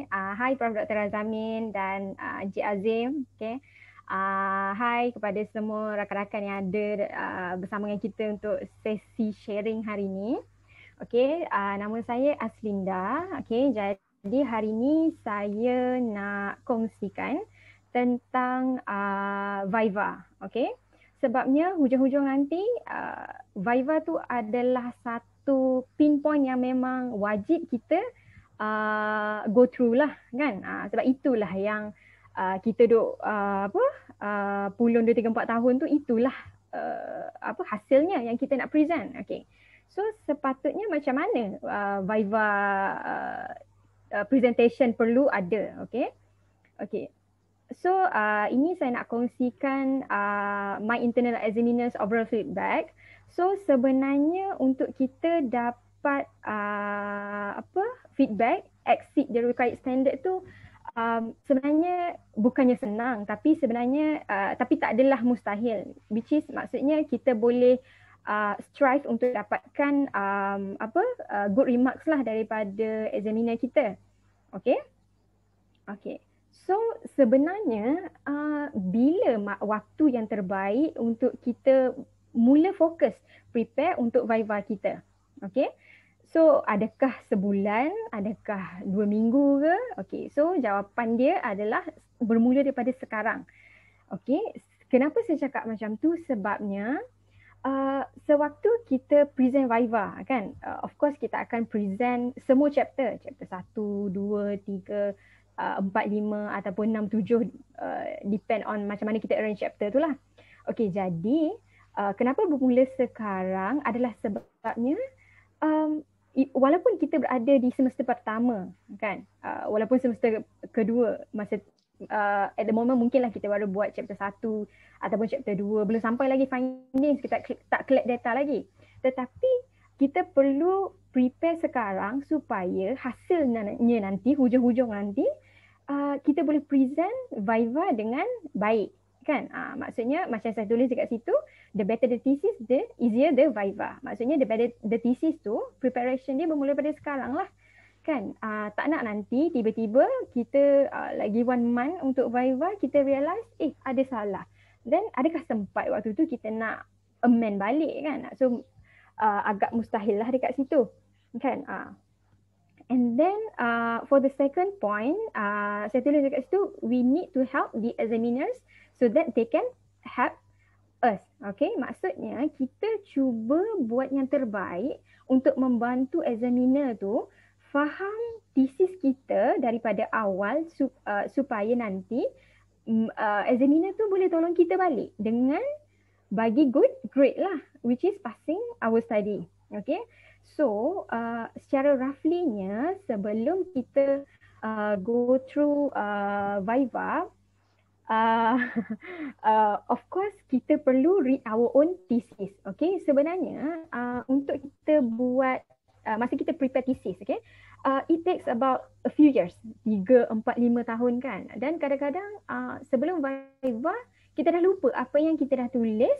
Okay. Hai Prof. Dr. Azamin dan Encik Azim. Okay. Hai kepada semua rakan-rakan yang ada bersama dengan kita untuk sesi sharing hari ini. Okay. Nama saya Aslinda. Okay. Jadi hari ini saya nak kongsikan tentang Viva. Okay. Sebabnya hujung-hujung nanti Viva tu adalah satu pinpoint yang memang wajib kita go through lah kan. Sebab itulah yang kita duk pulun 2, 3, 4 tahun tu itulah hasilnya yang kita nak present. Okay. So sepatutnya macam mana Viva presentation perlu ada. Okay. Okay. So ini saya nak kongsikan my internal examiners overall feedback. So sebenarnya untuk kita dapat feedback exceed the required standard tu sebenarnya bukannya senang, tapi sebenarnya tapi tak adalah mustahil, which is maksudnya kita boleh strive untuk dapatkan good remarks lah daripada examiner kita. Okay. Okay. So sebenarnya bila waktu yang terbaik untuk kita mula fokus prepare untuk Viva kita? Okay. So adakah sebulan, adakah 2 minggu ke? Okay. So jawapan dia adalah bermula daripada sekarang. Okay. Kenapa saya cakap macam tu? Sebabnya sewaktu kita present Viva kan, of course kita akan present semua chapter 1, 2, 3, 4, 5 ataupun 6, 7 depend on macam mana kita arrange chapter tu lah. Okay, jadi kenapa bermula sekarang adalah sebabnya walaupun kita berada di semester pertama kan, walaupun semester kedua, masa at the moment mungkinlah kita baru buat chapter 1 ataupun chapter 2, belum sampai lagi findings, kita tak collect data lagi. Tetapi kita perlu prepare sekarang supaya hasilnya nanti, hujung-hujung nanti kita boleh present Viva dengan baik kan. Maksudnya macam saya tulis dekat situ, the better the thesis, the easier the Viva. Maksudnya the better the thesis tu, preparation dia bermula pada sekarang lah kan. Tak nak nanti tiba-tiba kita lagi 1 month untuk Viva, kita realise ada salah. Then adakah sempat waktu tu kita nak amend balik kan. So agak mustahil lah dekat situ kan. And then for the second point, saya tulis dekat situ, we need to help the examiners so that they can help us. Okay, maksudnya kita cuba buat yang terbaik untuk membantu examiner tu faham thesis kita daripada awal supaya nanti examiner tu boleh tolong kita balik dengan bagi good grade lah, which is passing our study. Okay, so secara roughly-nya sebelum kita go through Viva, of course kita perlu read our own thesis. Okay, sebenarnya untuk kita buat masa kita prepare thesis, okay, it takes about a few years, 3, 4, 5 tahun kan. Dan kadang-kadang sebelum Viva kita dah lupa apa yang kita dah tulis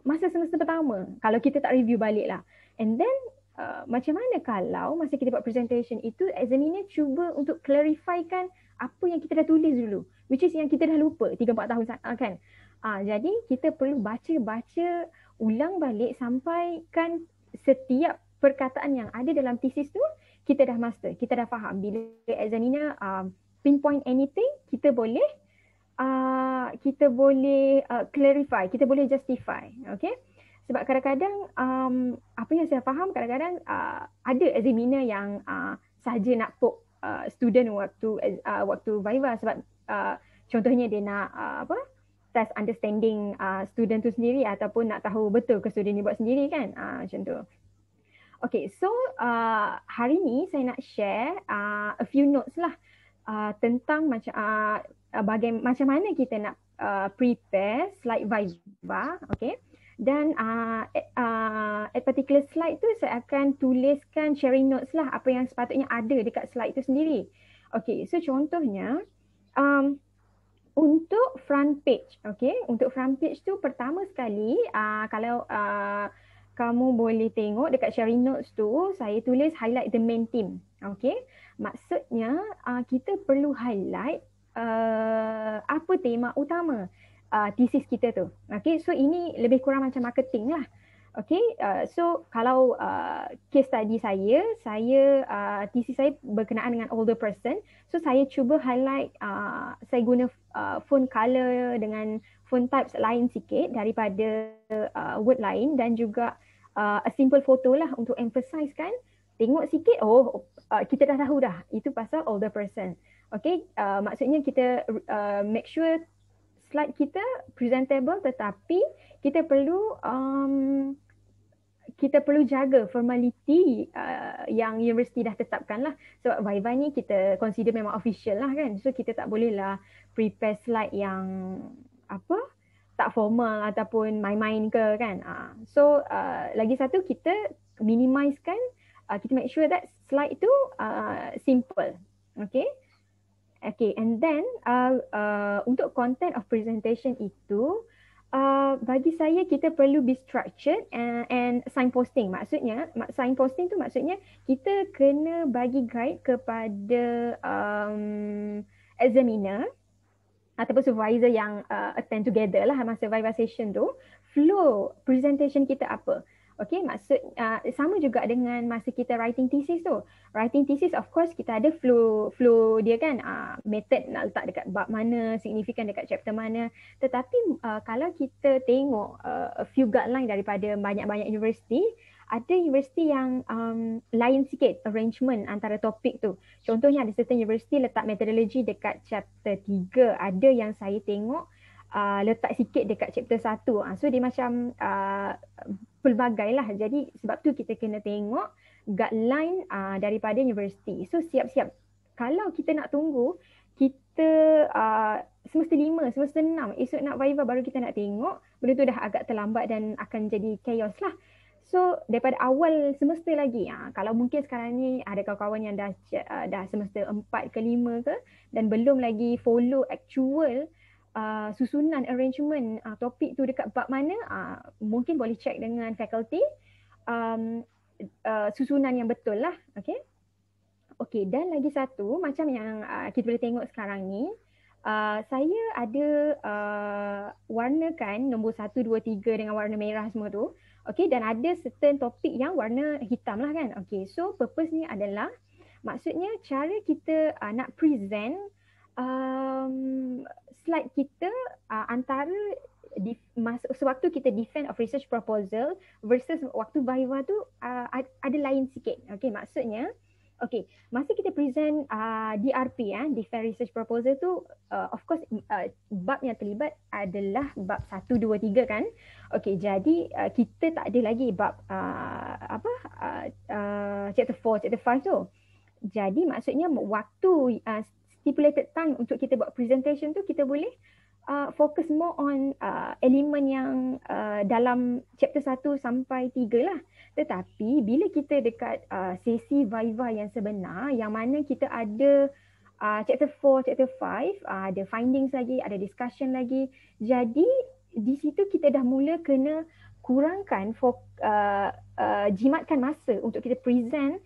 masa semester pertama kalau kita tak review balik lah. And then macam mana kalau masa kita buat presentation itu examiner cuba untuk clarifikan apa yang kita dah tulis dulu, which is yang kita dah lupa 3-4 tahun kan. Jadi kita perlu baca ulang balik sampai kan setiap perkataan yang ada dalam thesis tu kita dah master, kita dah faham. Bila examiner pinpoint anything, kita boleh clarify, kita boleh justify. Okay, sebab kadang-kadang apa yang saya faham, kadang-kadang ada examiner yang sahaja nak poke student waktu Viva, sebab contohnya dia nak test understanding student tu sendiri, ataupun nak tahu betul ke student ni buat sendiri kan, macam tu. Okay, so hari ni saya nak share a few notes lah tentang macam mana kita nak prepare slide Viva. Okay, dan at particular slide tu saya akan tuliskan sharing notes lah, apa yang sepatutnya ada dekat slide tu sendiri. Okay, so contohnya untuk front page. Okay, untuk front page tu pertama sekali kalau kamu boleh tengok dekat sharing notes tu, saya tulis highlight the main theme. Okay, maksudnya maksudnya kita perlu highlight apa tema utama thesis kita tu. Okay, so ini lebih kurang macam marketing lah. Okay, so kalau case study saya thesis saya berkenaan dengan older person. So saya cuba highlight, saya guna font color dengan font types lain sikit daripada word lain, dan juga a simple photo lah untuk emphasize kan. Tengok sikit, kita dah tahu dah itu pasal older person. Okay, maksudnya kita make sure slide kita presentable, tetapi kita perlu jaga formality yang universiti dah tetapkan lah. Sebab Viva ni kita consider memang official lah kan. So kita tak boleh lah prepare slide yang tak formal ataupun main-main ke kan. So lagi satu, kita minimizekan, kita make sure that slide tu simple. Okay. Okay, and then untuk content of presentation itu, bagi saya kita perlu be structured and signposting. Maksudnya signposting tu maksudnya kita kena bagi guide kepada examiner ataupun supervisor yang attend together lah masa Viva session tu, flow presentation kita apa. Okay, maksud sama juga dengan masa kita writing thesis tu. Writing thesis of course kita ada flow dia kan, method nak letak dekat bab mana, signifikan dekat chapter mana. Tetapi kalau kita tengok a few guideline daripada banyak-banyak universiti, ada universiti yang lain sikit arrangement antara topik tu. Contohnya ada certain universiti letak methodology dekat chapter 3, ada yang saya tengok letak sikit dekat chapter 1. So dia macam pelbagai lah. Jadi sebab tu kita kena tengok guideline daripada universiti. So siap-siap. Kalau kita nak tunggu, kita semester 5, semester 6, esok nak Viva baru kita nak tengok, benda tu dah agak terlambat dan akan jadi chaos lah. So daripada awal semester lagi, kalau mungkin sekarang ni ada kawan-kawan yang dah semester 4 ke 5 ke dan belum lagi follow actual susunan arrangement topik tu dekat bab mana, mungkin boleh check dengan faculty susunan yang betul lah. Okay. Okay, dan lagi satu macam yang kita boleh tengok sekarang ni, saya ada warnakan nombor 1, 2, 3 dengan warna merah semua tu. Okay, dan ada certain topik yang warna hitam lah kan. Okay, so purpose ni adalah maksudnya cara kita nak present slide kita antara sewaktu kita defend of research proposal versus waktu Viva tu ada lain sikit. Okay, maksudnya masa kita present DRP, defend research proposal tu, of course bab yang terlibat adalah bab 1, 2, 3 kan. Okay, jadi kita tak ada lagi bab chapter 4, chapter 5 tu. Jadi maksudnya waktu stipulated time untuk kita buat presentation tu, kita boleh fokus more on elemen yang dalam chapter 1 sampai 3 lah. Tetapi bila kita dekat sesi Viva yang sebenar, yang mana kita ada chapter 4, chapter 5, ada findings lagi, ada discussion lagi. Jadi di situ kita dah mula kena kurangkan, jimatkan masa untuk kita present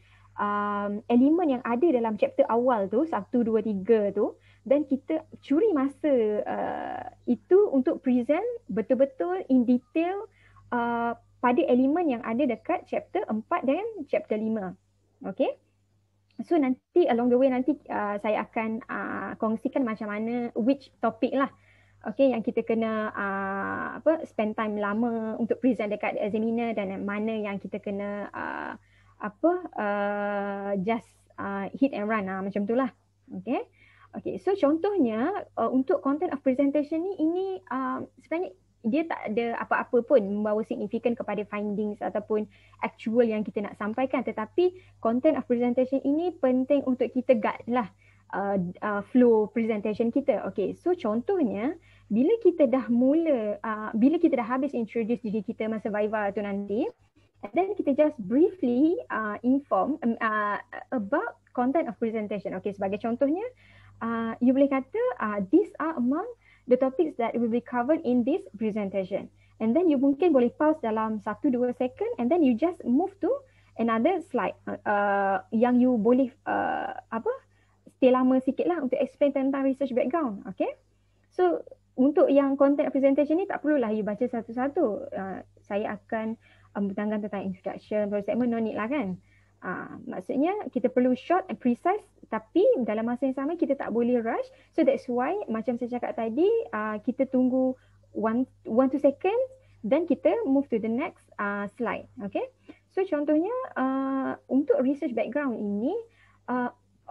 elemen yang ada dalam chapter awal tu, 1, 2, 3 tu, dan kita curi masa itu untuk present betul-betul in detail pada elemen yang ada dekat chapter 4 dan chapter 5. Okay. So nanti along the way nanti saya akan kongsikan macam mana which topic lah. Okay, yang kita kena spend time lama untuk present dekat examiner, dan mana yang kita kena just hit and run macam tu lah. Okay. Okay, so contohnya untuk content of presentation ni, ini sebenarnya dia tak ada apa-apa pun membawa signifikan kepada findings ataupun actual yang kita nak sampaikan, tetapi content of presentation ini penting untuk kita guide lah flow presentation kita. Okay, so contohnya bila kita dah habis introduce diri kita masa Viva tu nanti, and then kita just briefly inform about content of presentation. Okay, sebagai contohnya, you boleh kata these are among the topics that will be covered in this presentation. And then you mungkin boleh pause dalam 1-2 second, and then you just move to another slide yang you boleh stay lama sikit lah untuk explain tentang research background. Okay. So untuk yang content presentation ni tak perlulah you baca satu-satu. Saya akan bertanggang tentang introduction, first segment, no need lah kan. Maksudnya kita perlu short and precise, tapi dalam masa yang sama kita tak boleh rush. So that's why macam saya cakap tadi, kita tunggu 1-2 seconds, then kita move to the next slide. Okay. So contohnya untuk research background ini,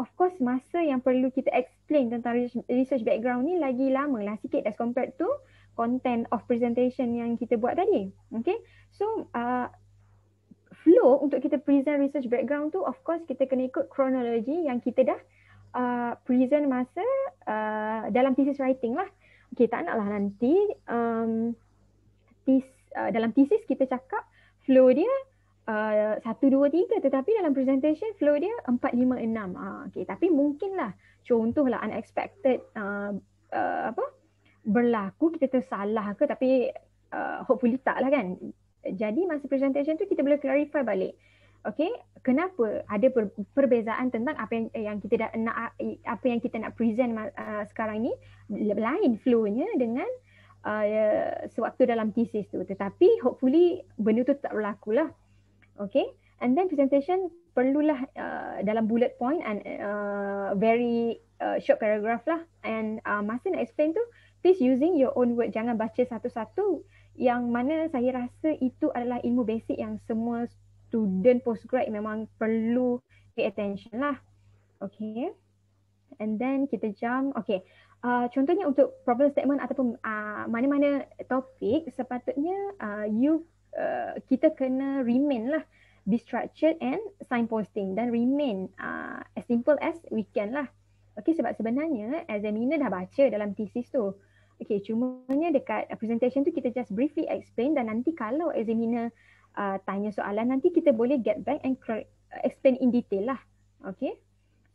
of course masa yang perlu kita explain tentang research background ni lagi lama lah sikit as compared to content of presentation yang kita buat tadi. Okay. So flow untuk kita present research background tu, of course kita kena ikut kronologi yang kita dah present masa dalam thesis writing lah. Okay, tak naklah nanti dalam thesis kita cakap flow dia 1, 2, 3, tetapi dalam presentation flow dia 4, 5, 6. Okay, tapi mungkinlah contohlah unexpected berlaku, kita tersalah ke, tapi hopefully tak lah kan. Jadi masa presentation tu kita boleh clarify balik. Okay, kenapa ada perbezaan tentang apa yang kita nak, apa yang kita nak present sekarang ni lain flow-nya dengan sewaktu dalam thesis tu. Tetapi hopefully benda tu tak berlaku lah. Okay, and then presentation perlulah dalam bullet point and very short paragraph lah. And masa nak explain tu, please using your own word, jangan baca satu-satu, yang mana saya rasa itu adalah ilmu basic yang semua student postgrad memang perlu pay attention lah. Okay, and then kita jump. Okay, contohnya untuk problem statement ataupun mana-mana topik, sepatutnya kita kena remain lah, be structured and signposting, dan remain as simple as we can lah. Okay, sebab sebenarnya examiner dah baca dalam thesis tu. Okay, cumanya dekat presentation tu kita just briefly explain, dan nanti kalau examiner tanya soalan, nanti kita boleh get back and explain in detail lah. Okay,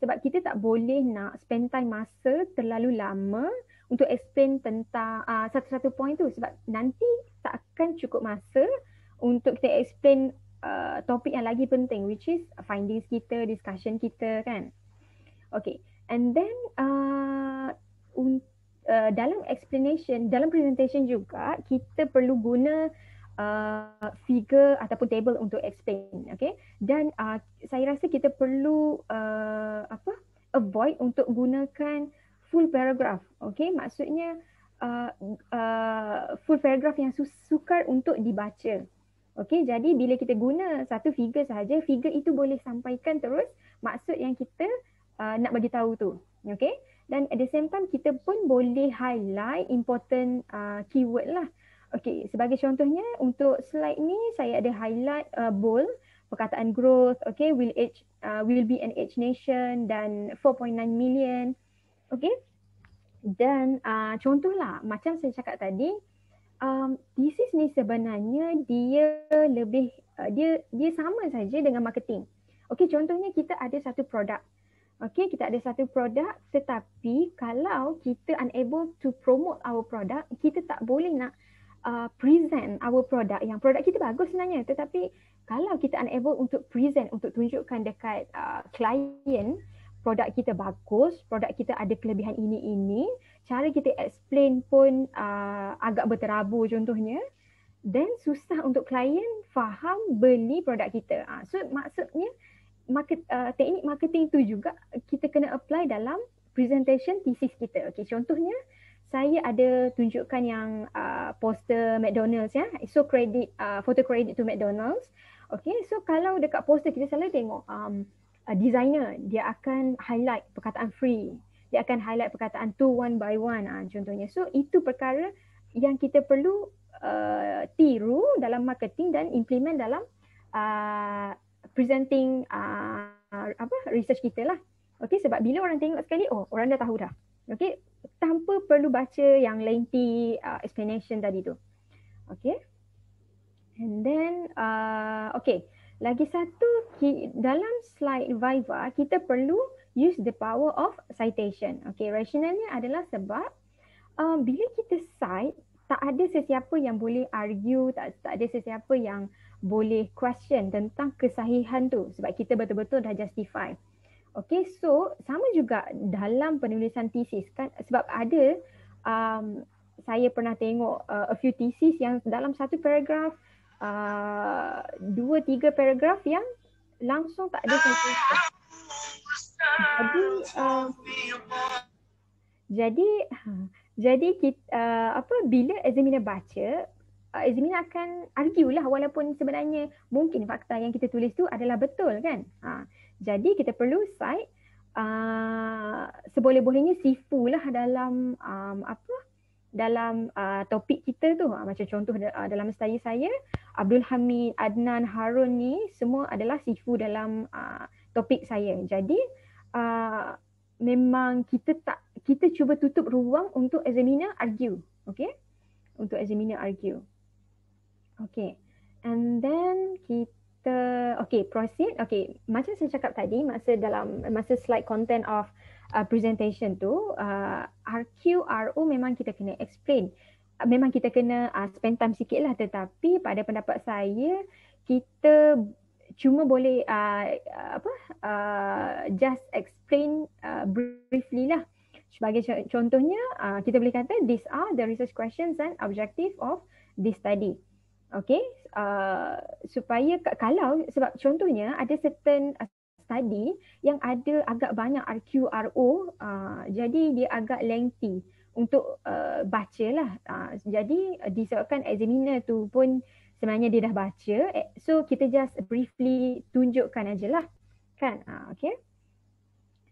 sebab kita tak boleh nak spend time masa terlalu lama untuk explain tentang satu-satu point tu, sebab nanti tak akan cukup masa untuk kita explain topik yang lagi penting, which is findings kita, discussion kita kan. Okay, and then dalam explanation, dalam presentation juga kita perlu guna figure ataupun table untuk explain. Okay, dan saya rasa kita perlu avoid untuk gunakan full paragraph. Okay, maksudnya full paragraph yang sukar untuk dibaca. Okay, jadi bila kita guna satu figure sahaja, figure itu boleh sampaikan terus maksud yang kita nak bagi tahu tu. Okay, dan at the same time kita pun boleh highlight important keyword lah. Okay, sebagai contohnya untuk slide ni saya ada highlight bold perkataan growth. Okay, will be an age nation, dan 4.9 million. Okay, dan contohlah macam saya cakap tadi, thesis ni sebenarnya dia lebih dia sama saja dengan marketing. Okey, contohnya kita ada satu produk. Okey, kita ada satu produk, tetapi kalau kita unable to promote our product, kita tak boleh nak present our product. Yang produk kita bagus sebenarnya, tetapi kalau kita unable untuk present, untuk tunjukkan dekat klien produk kita bagus, produk kita ada kelebihan ini, cara kita explain pun agak berterabur contohnya, then susah untuk klien faham beli produk kita. So maksudnya teknik marketing tu juga kita kena apply dalam presentation thesis kita. Okay, contohnya saya ada tunjukkan yang poster McDonald's ya. So photo credit to McDonald's. Okay, so kalau dekat poster kita selalu tengok designer, dia akan highlight perkataan free, dia akan highlight perkataan two one by one contohnya. So itu perkara yang kita perlu tiru dalam marketing dan implement dalam presenting research kita lah. Okay, sebab bila orang tengok sekali, oh orang dah tahu dah. Okay, tanpa perlu baca yang lengthy explanation tadi tu. Okay, and then okay, lagi satu, dalam slide Viva kita perlu use the power of citation. Okay, rationalnya adalah sebab bila kita cite, tak ada sesiapa yang boleh argue, tak ada sesiapa yang boleh question tentang kesahihan tu, sebab kita betul-betul dah justify. Okay, so sama juga dalam penulisan tesis kan, sebab ada saya pernah tengok a few tesis yang dalam satu paragraf, 2-3 paragraf yang langsung tak ada sentence. Jadi jadi kita bila examiner baca, examiner akan argue lah, walaupun sebenarnya mungkin fakta yang kita tulis tu adalah betul kan. Jadi kita perlu cite seboleh-bolehnya sifu lah dalam dalam topik kita tu. Macam contoh dalam study saya, Abdul Hamid, Adnan, Harun ni semua adalah sifu dalam topik saya. Jadi memang kita cuba tutup ruang untuk examiner argue. Okay, untuk examiner argue. Okay, and then kita proceed. Okay, macam saya cakap tadi masa slide content of presentation tu, RQ, RO memang kita kena explain. Memang kita kena spend time sikit lah, tetapi pada pendapat saya kita cuma boleh just explain briefly lah. Sebagai contohnya, kita boleh kata these are the research questions and objective of this study. Okay, supaya kalau sebab contohnya ada certain study yang ada agak banyak RQ, RO, jadi dia agak lengthy untuk baca lah. Jadi disebabkan examiner tu pun sebenarnya dia dah baca, so kita just briefly tunjukkan aja lah kan. Okay,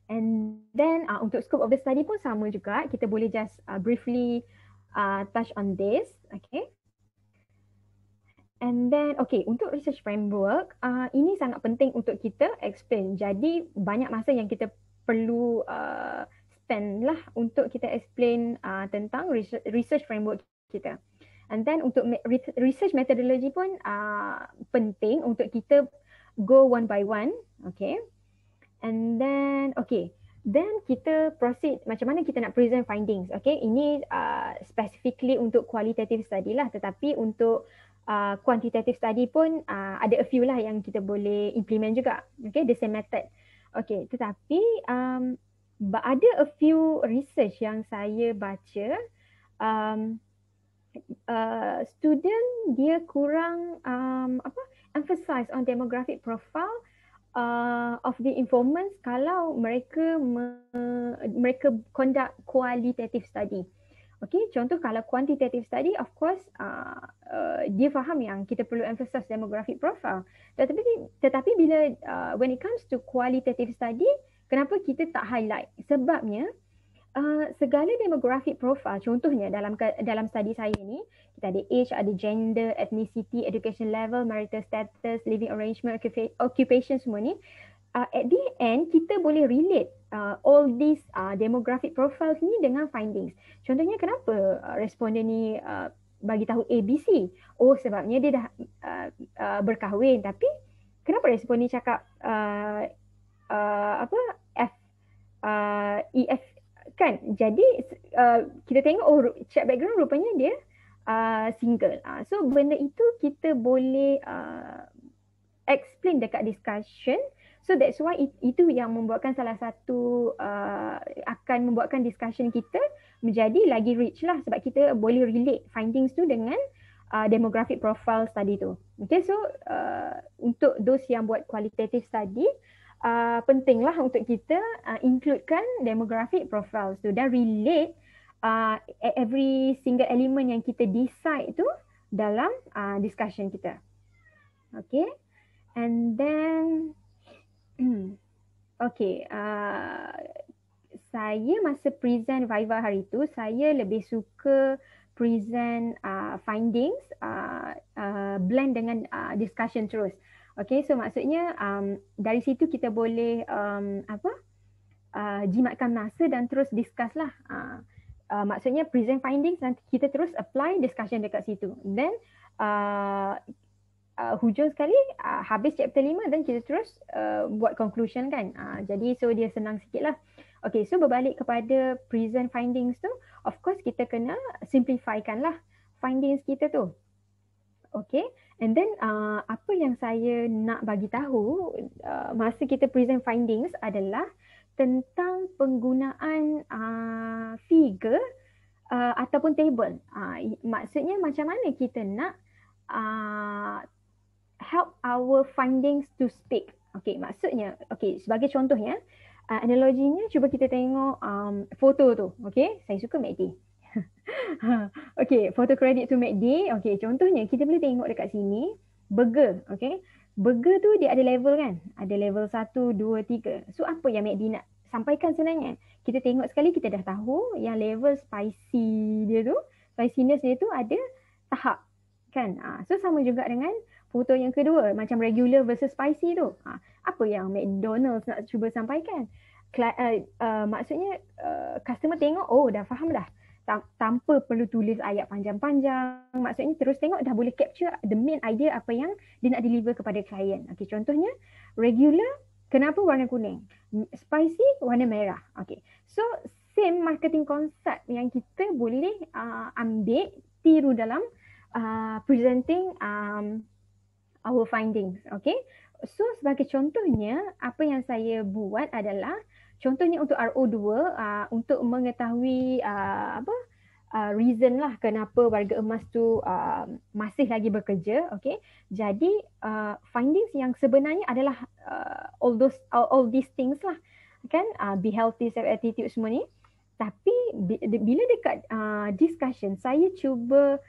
and then untuk scope of the study pun sama juga, kita boleh just briefly touch on this. Okay, and then untuk research framework, ini sangat penting untuk kita explain. Jadi banyak masa yang kita perlu spend lah untuk kita explain tentang research framework kita. And then untuk research methodology pun penting untuk kita go one by one. Okay, and then then kita proceed macam mana kita nak present findings. Okay, ini specifically untuk qualitative study lah, tetapi untuk quantitative study pun ada a few lah yang kita boleh implement juga. Okay, the same method. Okay, tetapi ada a few research yang saya baca, student dia kurang emphasize on demographic profile of the informants kalau mereka conduct qualitative study. Okay, contoh kalau quantitative study, of course dia faham yang kita perlu emphasize demographic profile. Tetapi bila when it comes to qualitative study, kenapa kita tak highlight? Sebabnya segala demographic profile, contohnya dalam study saya ni, kita ada age, ada gender, ethnicity, education level, marital status, living arrangement, occupation, semua ni, at the end kita boleh relate all these demographic profiles ni dengan findings. Contohnya kenapa responden ni bagi tahu ABC? Oh, sebabnya dia dah berkahwin. Tapi kenapa responden ni cakap EF kan? Jadi kita tengok check background, rupanya dia single. So benda itu kita boleh explain dekat discussion. So that's why itu yang membuatkan salah satu akan membuatkan discussion kita menjadi lagi rich lah, sebab kita boleh relate findings tu dengan demographic profile study tu. Okay, so untuk those yang buat qualitative study, pentinglah untuk kita includekan demographic profiles tu dan relate every single element yang kita decide tu dalam discussion kita. Okay, and then saya masa present Viva hari tu, saya lebih suka present findings blend dengan discussion terus. Okay, so maksudnya dari situ kita boleh jimatkan masa dan terus discuss lah. Maksudnya present findings, nanti kita terus apply discussion dekat situ. Then hujung sekali habis chapter 5 dan kita terus buat conclusion kan. Jadi so dia senang sikit lah. Okay, so berbalik kepada present findings tu, of course kita kena simplifykan lah findings kita tu. Okay, and then apa yang saya nak bagi tahu masa kita present findings adalah tentang penggunaan figure ataupun table. Maksudnya macam mana kita nak help our findings to speak. Okay, maksudnya, okay, sebagai contohnya, analoginya cuba kita tengok foto tu. Okay, saya suka MACD. Okay, photo credit to MACD. Okay, contohnya kita boleh tengok dekat sini, burger. Okay, burger tu dia ada level kan? Ada level 1, 2, 3. So, apa yang MACD nak sampaikan sebenarnya? Kita tengok sekali, kita dah tahu yang level spicy dia tu, spiciness dia tu ada tahap. Kan? So, sama juga dengan foto yang kedua, macam regular versus spicy tu. Apa yang McDonald's nak cuba sampaikan? Maksudnya, customer tengok, oh dah faham dah. Tanpa perlu tulis ayat panjang-panjang. Maksudnya terus tengok dah boleh capture the main idea apa yang dia nak deliver kepada klien. Okay, contohnya regular, kenapa warna kuning? Spicy, warna merah. Okay, so same marketing concept yang kita boleh ambil, tiru dalam presenting our findings. Okay, so sebagai contohnya, apa yang saya buat adalah contohnya untuk RO2 untuk mengetahui reason lah kenapa warga emas tu masih lagi bekerja. Okay, jadi findings yang sebenarnya adalah all these things lah, kan, be healthy, self attitude semua ni. Tapi bila dekat discussion saya cuba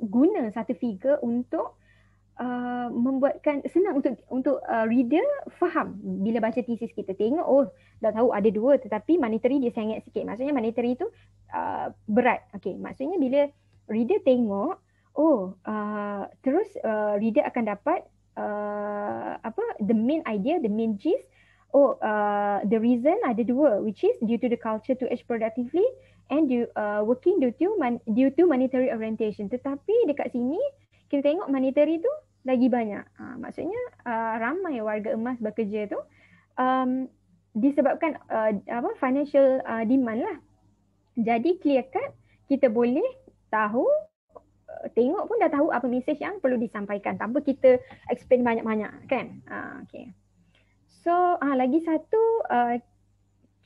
guna satu figure untuk membuatkan senang untuk reader faham bila baca thesis kita. Tengok, oh dah tahu ada dua, tetapi monetary dia sengit sikit. Maksudnya monetary tu berat. Okay, maksudnya bila reader tengok, oh terus reader akan dapat the main idea, the main gist. Oh, the reason ada dua, which is due to the culture to age productively and working due to monetary orientation. Tetapi dekat sini kita tengok monetary tu lagi banyak. Maksudnya ramai warga emas bekerja tu disebabkan financial demand lah. Jadi clear cut, kita boleh tahu, tengok pun dah tahu apa message yang perlu disampaikan tanpa kita explain banyak-banyak, kan? Okay. So lagi satu,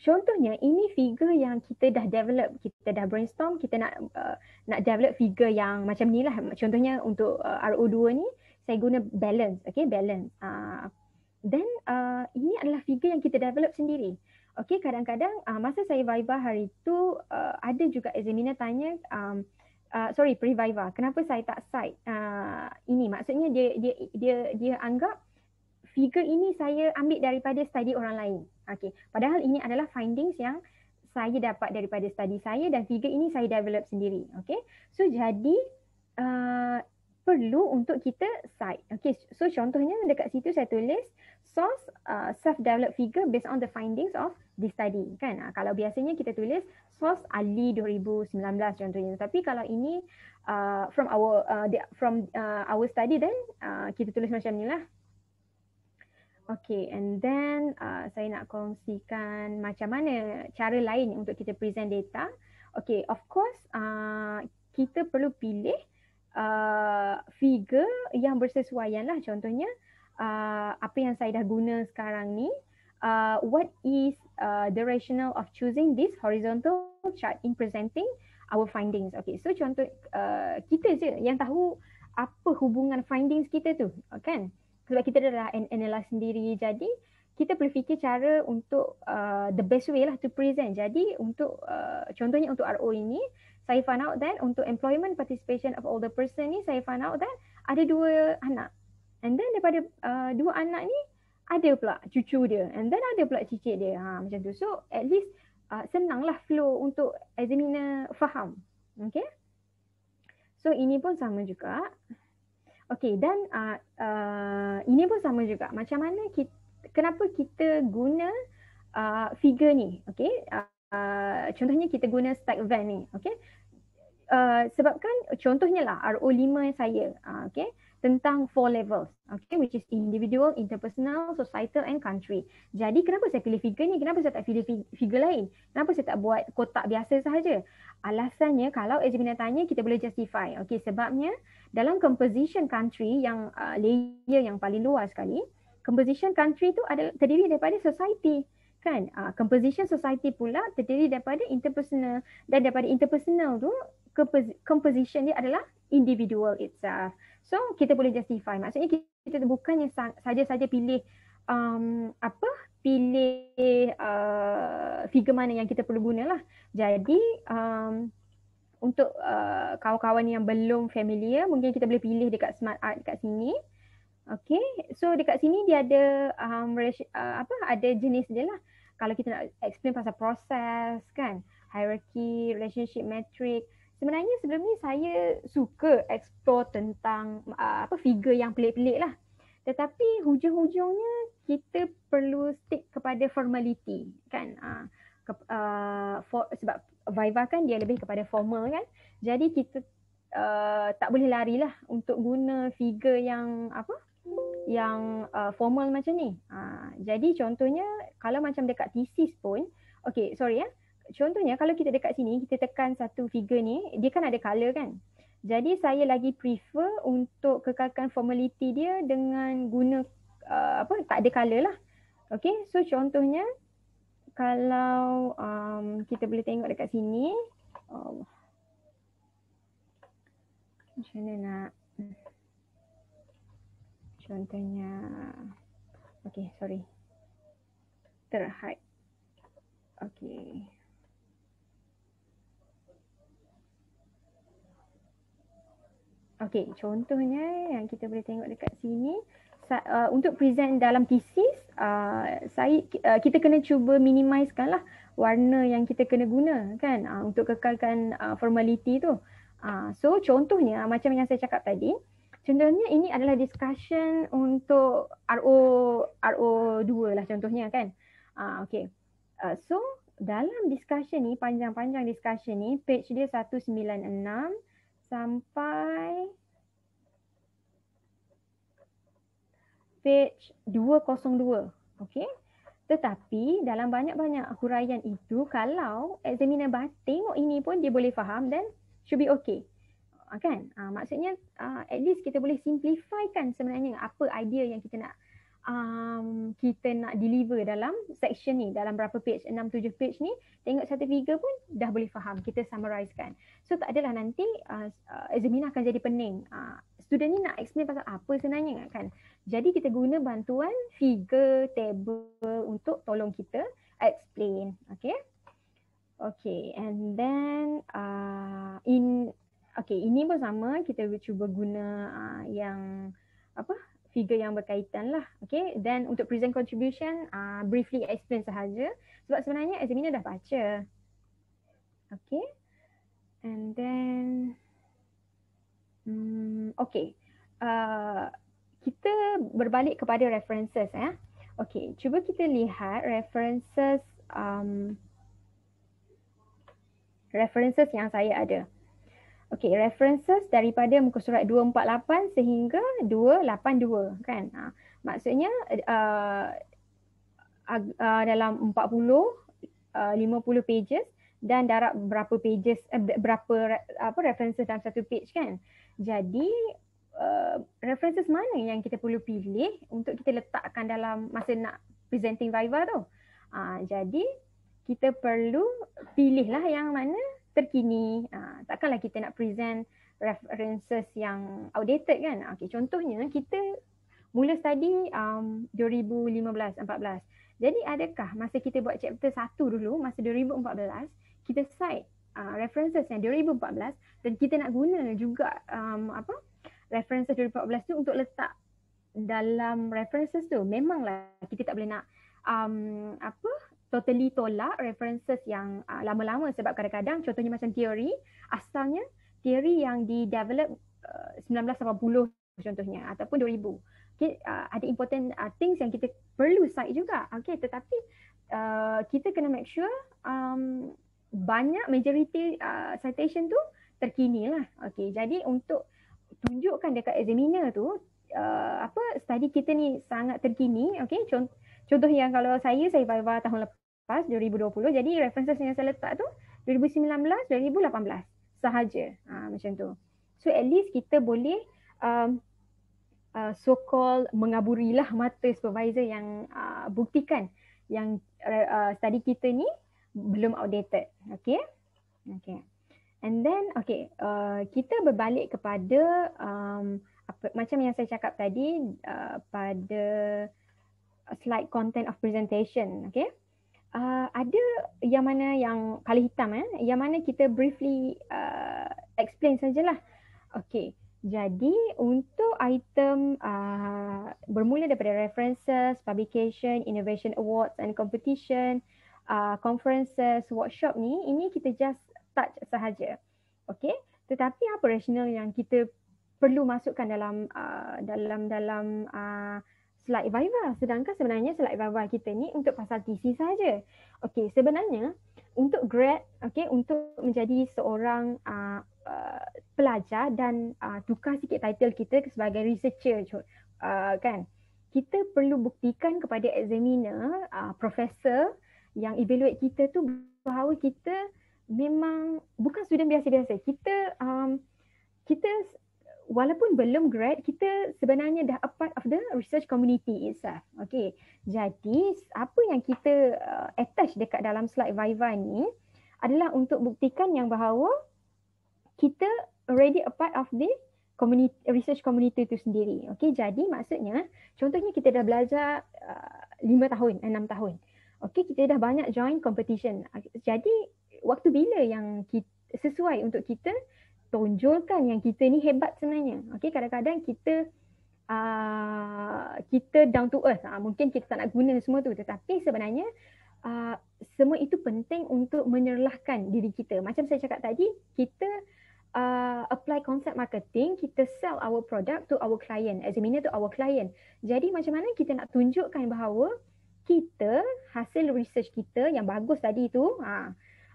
contohnya ini figure yang kita dah develop, kita dah brainstorm, kita nak develop figure yang macam ni lah. Contohnya untuk RO2 ni saya guna balance, okay, balance. Then ini adalah figure yang kita develop sendiri. Okay, kadang-kadang masa saya Viva hari tu ada juga examiner tanya, pre-Viva, kenapa saya tak cite ini? Maksudnya dia anggap figure ini saya ambil daripada study orang lain. Okay, padahal ini adalah findings yang saya dapat daripada study saya dan figure ini saya develop sendiri. Okay, so jadi perlu untuk kita cite. Okay, so contohnya dekat situ saya tulis source self-developed figure based on the findings of this study. Kan? Kalau biasanya kita tulis source Ali 2019 contohnya. Tapi kalau ini from our study, then kita tulis macam ni lah. Okay, and then saya nak kongsikan macam mana cara lain untuk kita present data. Okay, of course kita perlu pilih figure yang bersesuaian lah. Contohnya apa yang saya dah guna sekarang ni, what is the rationale of choosing this horizontal chart in presenting our findings. Okay, so contoh kita je yang tahu apa hubungan findings kita tu, kan? Sebab kita adalah analyze sendiri, jadi kita perlu fikir cara untuk the best way lah to present. Jadi untuk contohnya untuk RO ini, saya find out that untuk employment participation of older person ni, saya find out that ada 2 anak. And then daripada 2 anak ni, ada pula cucu dia. And then ada pula cicit dia. Macam tu. So at least senanglah flow untuk examiner faham. Okay. So ini pun sama juga. Okay, dan ini pun sama juga. Macam mana kenapa kita guna figure ni? Okay. Contohnya kita guna stack van ni. Okay. Sebabkan contohnya lah RO5 saya. Okay. tentang 4 levels, okay, which is individual, interpersonal, societal and country. Jadi kenapa saya pilih figure ni? Kenapa saya tak pilih figure lain? Kenapa saya tak buat kotak biasa sahaja? Alasannya kalau examiner tanya kita boleh justify. Okay, sebabnya dalam composition country yang layer yang paling luas sekali, composition country tu ada terdiri daripada society. Kan? Composition society pula terdiri daripada interpersonal, dan daripada interpersonal tu composition dia adalah individual itself. So kita boleh justify. Maksudnya kita bukannya saja-saja pilih pilih figure mana yang kita perlu guna lah. Jadi untuk kawan-kawan yang belum familiar, mungkin kita boleh pilih dekat Smart Art dekat sini. Okay, so dekat sini dia ada ada jenis dia lah. Kalau kita nak explain pasal proses kan, hierarchy, relationship, metric. Sebenarnya sebelum ni saya suka explore tentang figure yang pelik-pelik lah. Tetapi hujung-hujungnya kita perlu stick kepada formality kan. Sebab Viva kan dia lebih kepada formal kan. Jadi kita tak boleh lari lah untuk guna figure yang formal macam ni. Jadi contohnya kalau macam dekat thesis pun, okay sorry ya. Contohnya kalau kita dekat sini, kita tekan satu figure ni, dia kan ada colour kan. Jadi saya lagi prefer untuk kekalkan formality dia dengan guna tak ada colour lah. Okay, so contohnya kalau kita boleh tengok dekat sini, macam mana nak contohnya, okay sorry, terhad, okay. Okay, contohnya yang kita boleh tengok dekat sini, untuk present dalam thesis, kita kena cuba minimizekan lah warna yang kita kena guna kan, untuk kekalkan formality tu. So contohnya macam yang saya cakap tadi, contohnya ini adalah discussion untuk RO2 lah contohnya kan. Okay, so dalam discussion ni, panjang-panjang discussion ni, page dia 196 sampai page 202. Okay. Tetapi dalam banyak-banyak huraian itu, kalau examiner tengok ini pun dia boleh faham dan should be okay. Kan? Maksudnya at least kita boleh simplifykan sebenarnya apa idea yang kita nak deliver dalam section ni, dalam berapa page, 6-7 page ni, tengok satu figure pun dah boleh faham, kita summarizekan. So tak adalah nanti examiner akan jadi pening. Student ni nak explain pasal apa sebenarnya kan. Jadi kita guna bantuan figure, table untuk tolong kita explain. Okay. Okay, and then ini pun sama, kita cuba guna yang figure yang berkaitan lah. Okay, then untuk present contribution, briefly explain sahaja sebab sebenarnya examiner dah baca. Okay, and then okay, kita berbalik kepada references ya. Okay, cuba kita lihat references references yang saya ada. Okay, references daripada muka surat 248 sehingga 282 kan. Maksudnya dalam 40, 50 pages dan darab berapa pages, references dalam satu page kan. Jadi references mana yang kita perlu pilih untuk kita letakkan dalam masa nak presenting Viva tu. Jadi kita perlu pilihlah yang mana terkini. Takkanlah kita nak present references yang outdated kan. Okay, contohnya kita mula study 2015-14. Jadi adakah masa kita buat chapter 1 dulu, masa 2014, kita cite references yang 2014 dan kita nak guna juga references 2014 tu untuk letak dalam references tu. Memanglah kita tak boleh nak totally tolak references yang lama-lama sebab kadang-kadang contohnya macam teori, asalnya teori yang di-develop 1980 contohnya ataupun 2000. Okay, ada important things yang kita perlu cite juga. Okay, tetapi kita kena make sure banyak majority citation tu terkini lah. Okay, jadi untuk tunjukkan dekat examiner tu study kita ni sangat terkini. Okay, contoh yang kalau saya Viva tahun lepas 2020, jadi references yang saya letak tu 2019, 2018 sahaja, macam tu. So at least kita boleh so-called mengaburilah mata supervisor yang buktikan yang study kita ni belum outdated. Okay. And then kita berbalik kepada macam yang saya cakap tadi pada slide content of presentation. Okay. Ada yang mana yang color hitam, yang mana kita briefly explain sajalah. Okay. Jadi untuk item bermula daripada references, publication, innovation awards and competition, conferences, workshop ni, ini kita just touch sahaja. Okay. Tetapi apa rasional yang kita perlu masukkan dalam slide Viva, sedangkan sebenarnya slide Viva kita ni untuk pasal TC saja. Okay, sebenarnya untuk grad, okay, untuk menjadi seorang pelajar dan tukar sikit title kita sebagai researcher, kan, kita perlu buktikan kepada examiner, profesor yang evaluate kita tu bahawa kita memang bukan student biasa-biasa. Kita walaupun belum grad, kita sebenarnya dah a part of the research community itself. Okay. Jadi apa yang kita attach dekat dalam slide Viva ni adalah untuk buktikan yang bahawa kita already a part of the community, research community itu sendiri. Okay. Jadi maksudnya, contohnya kita dah belajar 5 tahun, 6 tahun. Okay, kita dah banyak join competition. Jadi waktu bila yang sesuai untuk kita tonjolkan yang kita ni hebat sebenarnya. Okay, kadang-kadang kita down to earth. Mungkin kita tak nak guna semua tu, tetapi sebenarnya semua itu penting untuk menyerlahkan diri kita. Macam saya cakap tadi, kita apply concept marketing, kita sell our product to our client, examiner to our client. Jadi macam mana kita nak tunjukkan bahawa kita, hasil research kita yang bagus tadi tu,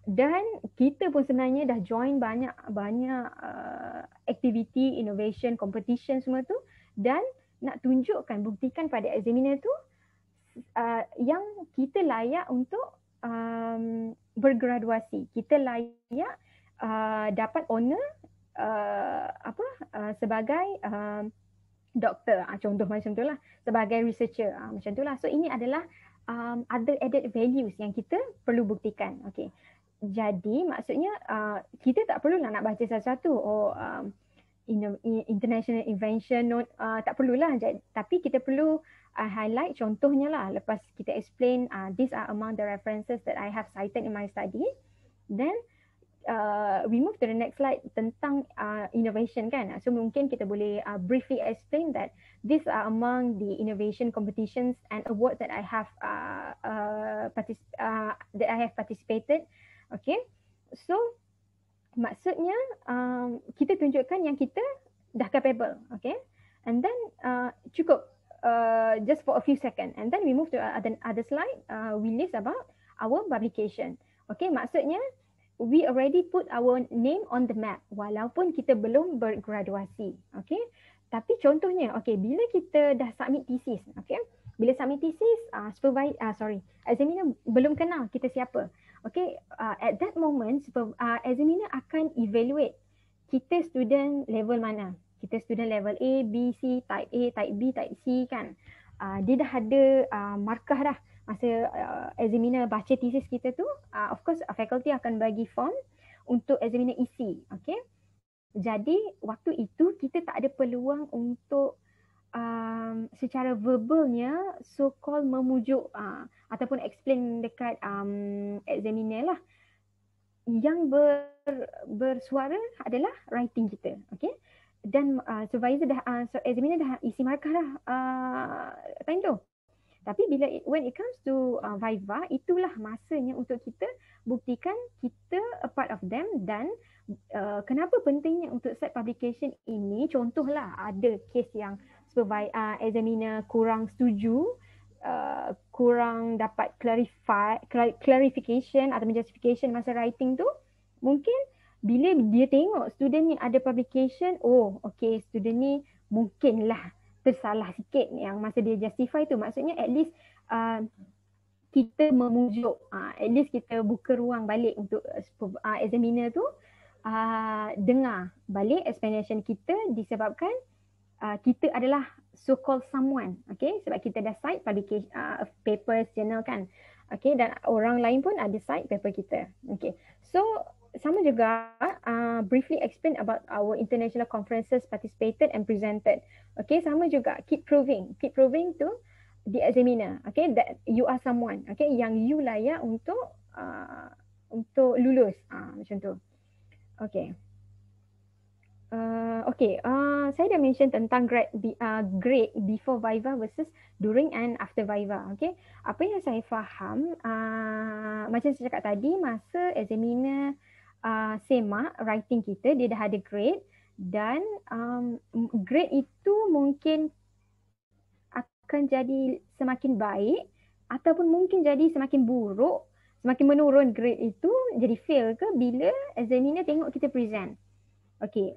dan kita pun sebenarnya dah join banyak activity, innovation, competition semua tu, dan nak tunjukkan, buktikan pada examiner tu yang kita layak untuk bergraduasi, kita layak dapat honor sebagai doktor, contoh macam tu lah, sebagai researcher, macam tu lah. So ini adalah other added values yang kita perlu buktikan. Okay. Jadi maksudnya kita tak perlulah nak baca satu-satu international invention note, tak perlulah. Tapi kita perlu highlight contohnya lah, lepas kita explain these are among the references that I have cited in my study. Then we move to the next slide tentang innovation, kan. So mungkin kita boleh briefly explain that these are among the innovation competitions and awards that I have participated. Okay, so maksudnya kita tunjukkan yang kita dah capable. Okay, and then cukup just for a few seconds, and then we move to other slide. We list about our publication. Okay, maksudnya we already put our name on the map walaupun kita belum bergraduasi. Okay, tapi contohnya, okay, bila kita dah submit thesis, okay, bila submit thesis, examiner belum kenal kita siapa. Okay, at that moment, examiner akan evaluate kita student level mana. Kita student level A, B, C, type A, type B, type C, kan. Dia dah ada markah dah. Masa examiner baca thesis kita tu, of course faculty akan bagi form untuk examiner isi. Okay. Jadi waktu itu kita tak ada peluang untuk secara verbalnya so-called memujuk ataupun explain dekat examiner lah. Yang bersuara adalah writing kita. Okay. Dan supervisor examiner dah isi markah dah time tu. Tapi when it comes to Viva, itulah masanya untuk kita buktikan kita a part of them. Dan kenapa pentingnya untuk set publication ini, contohlah ada kes yang examiner kurang setuju, kurang dapat clarification atau justification masa writing tu, mungkin bila dia tengok student ni ada publication, oh okay, student ni mungkinlah tersalah sikit yang masa dia justify tu. Maksudnya at least kita memujuk, at least kita buka ruang balik untuk examiner tu dengar balik explanation kita disebabkan kita adalah so-called someone, okay? Sebab kita dah cite publication, papers, journal kan, okay? Dan orang lain pun ada cite paper kita, okay? So sama juga briefly explain about our international conferences participated and presented, okay? Sama juga keep proving to the examiner, okay, that you are someone, okay, yang you layak untuk lulus, macam tu, okay. Saya dah mention tentang grade before Viva versus during and after Viva. Okay, apa yang saya faham, macam saya cakap tadi, masa examiner semak writing kita, dia dah ada grade, dan grade itu mungkin akan jadi semakin baik ataupun mungkin jadi semakin buruk, semakin menurun grade itu, jadi fail ke bila examiner tengok kita present. Okay,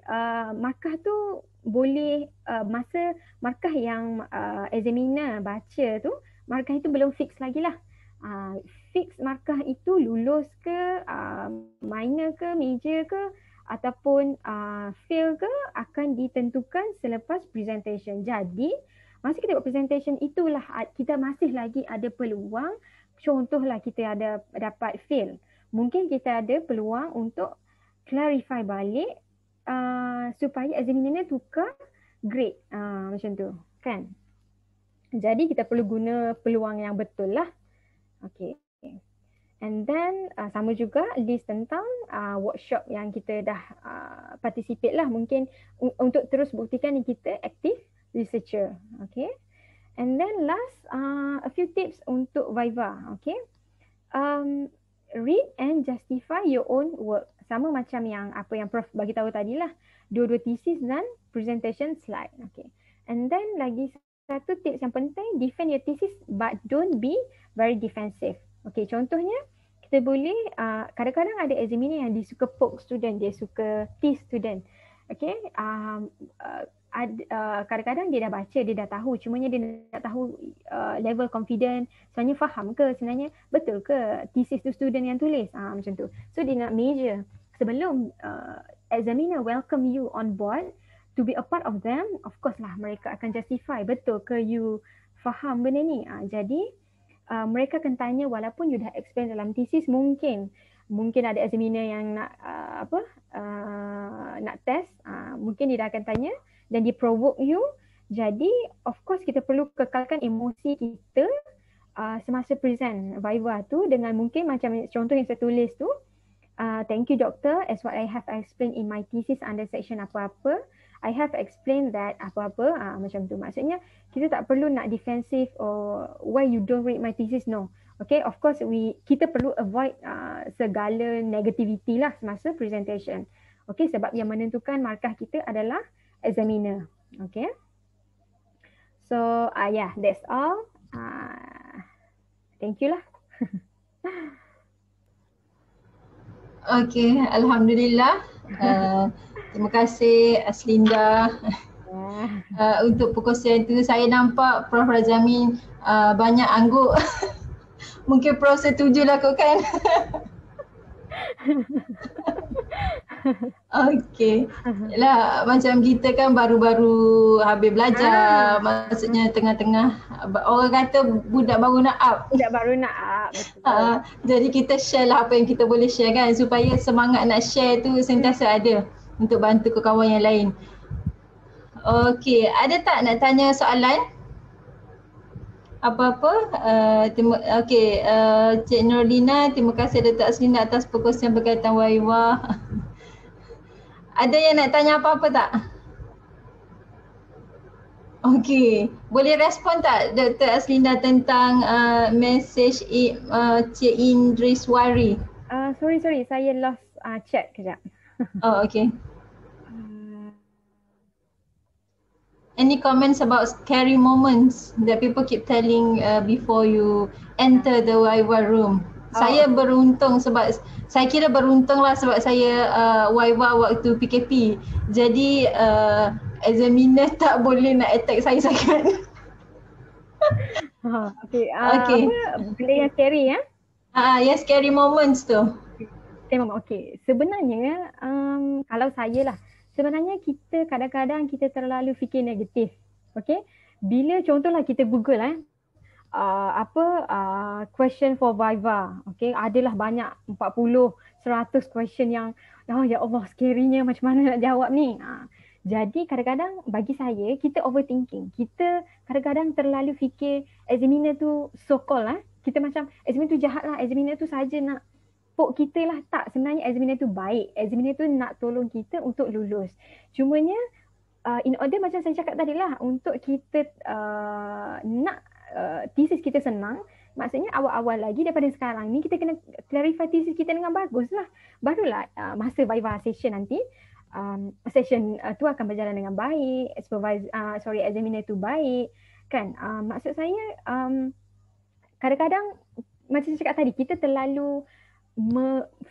markah tu boleh, masa markah yang examiner baca tu, markah itu belum fix lagi lah. Fix markah itu lulus ke, minor ke, major ke, ataupun fail ke, akan ditentukan selepas presentation. Jadi, masa kita buat presentation itulah kita masih lagi ada peluang, contohlah kita ada dapat fail. Mungkin kita ada peluang untuk clarify balik supaya examiner tukar grade, macam tu kan. Jadi kita perlu guna peluang yang betul lah. Okay. And then sama juga list tentang workshop yang kita dah participate lah, mungkin untuk terus buktikan kita active researcher. Okay. And then last, a few tips untuk Viva. Okay. Read and justify your own work. Sama macam yang apa yang Prof bagi tahu tadi lah. Dua-dua thesis dan presentation slide. Okay. And then lagi satu tips yang penting, defend your thesis but don't be very defensive. Okay, contohnya kita boleh, kadang-kadang ada examiner yang dia suka poke student, dia suka tease student. Okay, kadang-kadang dia dah baca, dia dah tahu, cumanya dia nak tahu level confident, sebenarnya faham ke, sebenarnya betul ke thesis tu student yang tulis, macam tu. So dia nak measure sebelum examiner welcome you on board to be a part of them. Of course lah, mereka akan justify betul ke you faham benda ni. Jadi mereka akan tanya, walaupun you dah explain dalam thesis, mungkin ada examiner yang nak nak test, mungkin dia dah akan tanya dan dia provoke you. Jadi of course kita perlu kekalkan emosi kita semasa present Viva tu, dengan mungkin macam contoh yang saya tulis tu, thank you doctor, as what I have explained in my thesis under section apa-apa, I have explained that apa-apa, macam tu. Maksudnya kita tak perlu nak defensive or why you don't read my thesis, no. Okay, of course kita perlu avoid segala negativity lah semasa presentation. Okay, sebab yang menentukan markah kita adalah examiner. Okay. So yeah, that's all. Thank you lah. Okay, Alhamdulillah. Terima kasih Aslinda untuk perkongsian itu. Saya nampak Prof Razamin banyak angguk. Mungkin Prof setujulah kot kan? Okay. Yalah, macam kita kan baru-baru habis belajar, maksudnya tengah-tengah, orang kata budak baru nak up. Budak baru nak up, betul. Jadi kita share lah apa yang kita boleh share kan, supaya semangat nak share tu sentiasa ada untuk bantu ke kawan yang lain. Okay, ada tak nak tanya soalan? Apa-apa? Okay, Cik Nurlina, terima kasih Datuk Aslinda atas perkongsian berkaitan Viva. Ada yang nak tanya apa-apa tak? Okay, boleh respon tak Dr. Aslinda tentang message Cik Indriswari? Sorry, saya lost chat kejap. Oh, okay. Any comments about scary moments that people keep telling before you enter the Viva room? Saya beruntung sebab saya kira beruntung lah sebab saya Viva waktu PKP. Jadi examiner tak boleh nak attack saya sangat. Okay. Okay. Apa benda yang scary ya? Yes, scary moments tu. Okay. Sebenarnya kalau saya lah, sebenarnya kita kadang-kadang kita terlalu fikir negatif. Okay. Bila contohlah kita Google question for Viva. Okay. Adalah banyak 40, 100 question yang ya Allah scary-nya macam mana nak jawab ni. Jadi kadang-kadang bagi saya kita overthinking. Kita kadang-kadang terlalu fikir examiner tu so called kita macam examiner tu jahat lah, examiner tu saja nak pok kita lah. Tak, sebenarnya examiner tu baik. Examiner tu nak tolong kita untuk lulus. Cumanya in order macam saya cakap tadi lah, untuk kita nak thesis kita senang, maksudnya awal-awal lagi daripada sekarang ni kita kena clarify thesis kita dengan bagus lah. Barulah masa Viva session nanti, session tu akan berjalan dengan baik, examiner tu baik kan. Maksud saya kadang-kadang macam saya cakap tadi, kita terlalu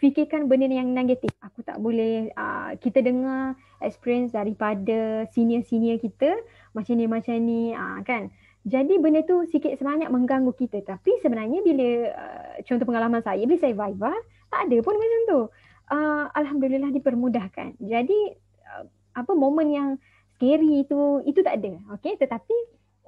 fikirkan benda yang negatif. Aku tak boleh, kita dengar experience daripada senior-senior kita macam ni kan. Jadi benda tu sikit sebanyak mengganggu kita. Tapi sebenarnya bila contoh pengalaman saya, bila saya Viva, tak ada pun macam tu. Alhamdulillah dipermudahkan. Jadi momen yang scary itu tak ada. Okay? Tetapi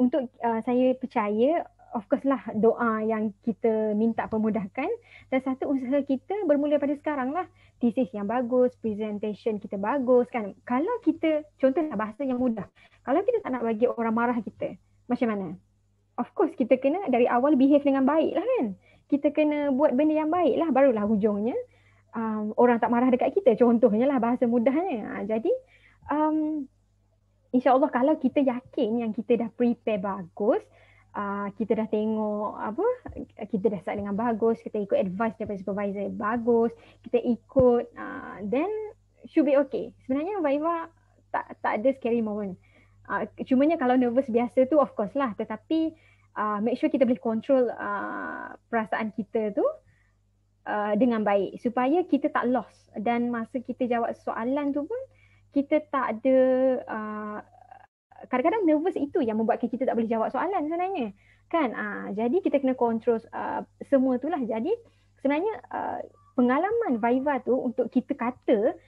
untuk saya percaya, of course lah doa yang kita minta permudahkan, dan satu usaha kita bermula pada sekarang lah. Thesis yang bagus, presentation kita bagus kan. Kalau kita, contohlah bahasa yang mudah, kalau kita tak nak bagi orang marah kita, macam mana? Of course kita kena dari awal behave dengan baik lah kan. Kita kena buat benda yang baik lah, barulah hujungnya orang tak marah dekat kita. Contohnya lah bahasa mudahnya. Jadi InsyaAllah kalau kita yakin yang kita dah prepare bagus, kita dah tengok kita dah start dengan bagus, kita ikut advice daripada supervisor bagus, kita ikut, then should be okay. Sebenarnya Viva tak ada scary moment. Cumanya kalau nervous biasa tu of course lah, tetapi make sure kita boleh control perasaan kita tu dengan baik supaya kita tak lost, dan masa kita jawab soalan tu pun kita tak ada kadang-kadang nervous itu yang membuatkan kita tak boleh jawab soalan sebenarnya kan. Jadi kita kena control semua itulah. Jadi sebenarnya pengalaman Viva tu untuk kita kata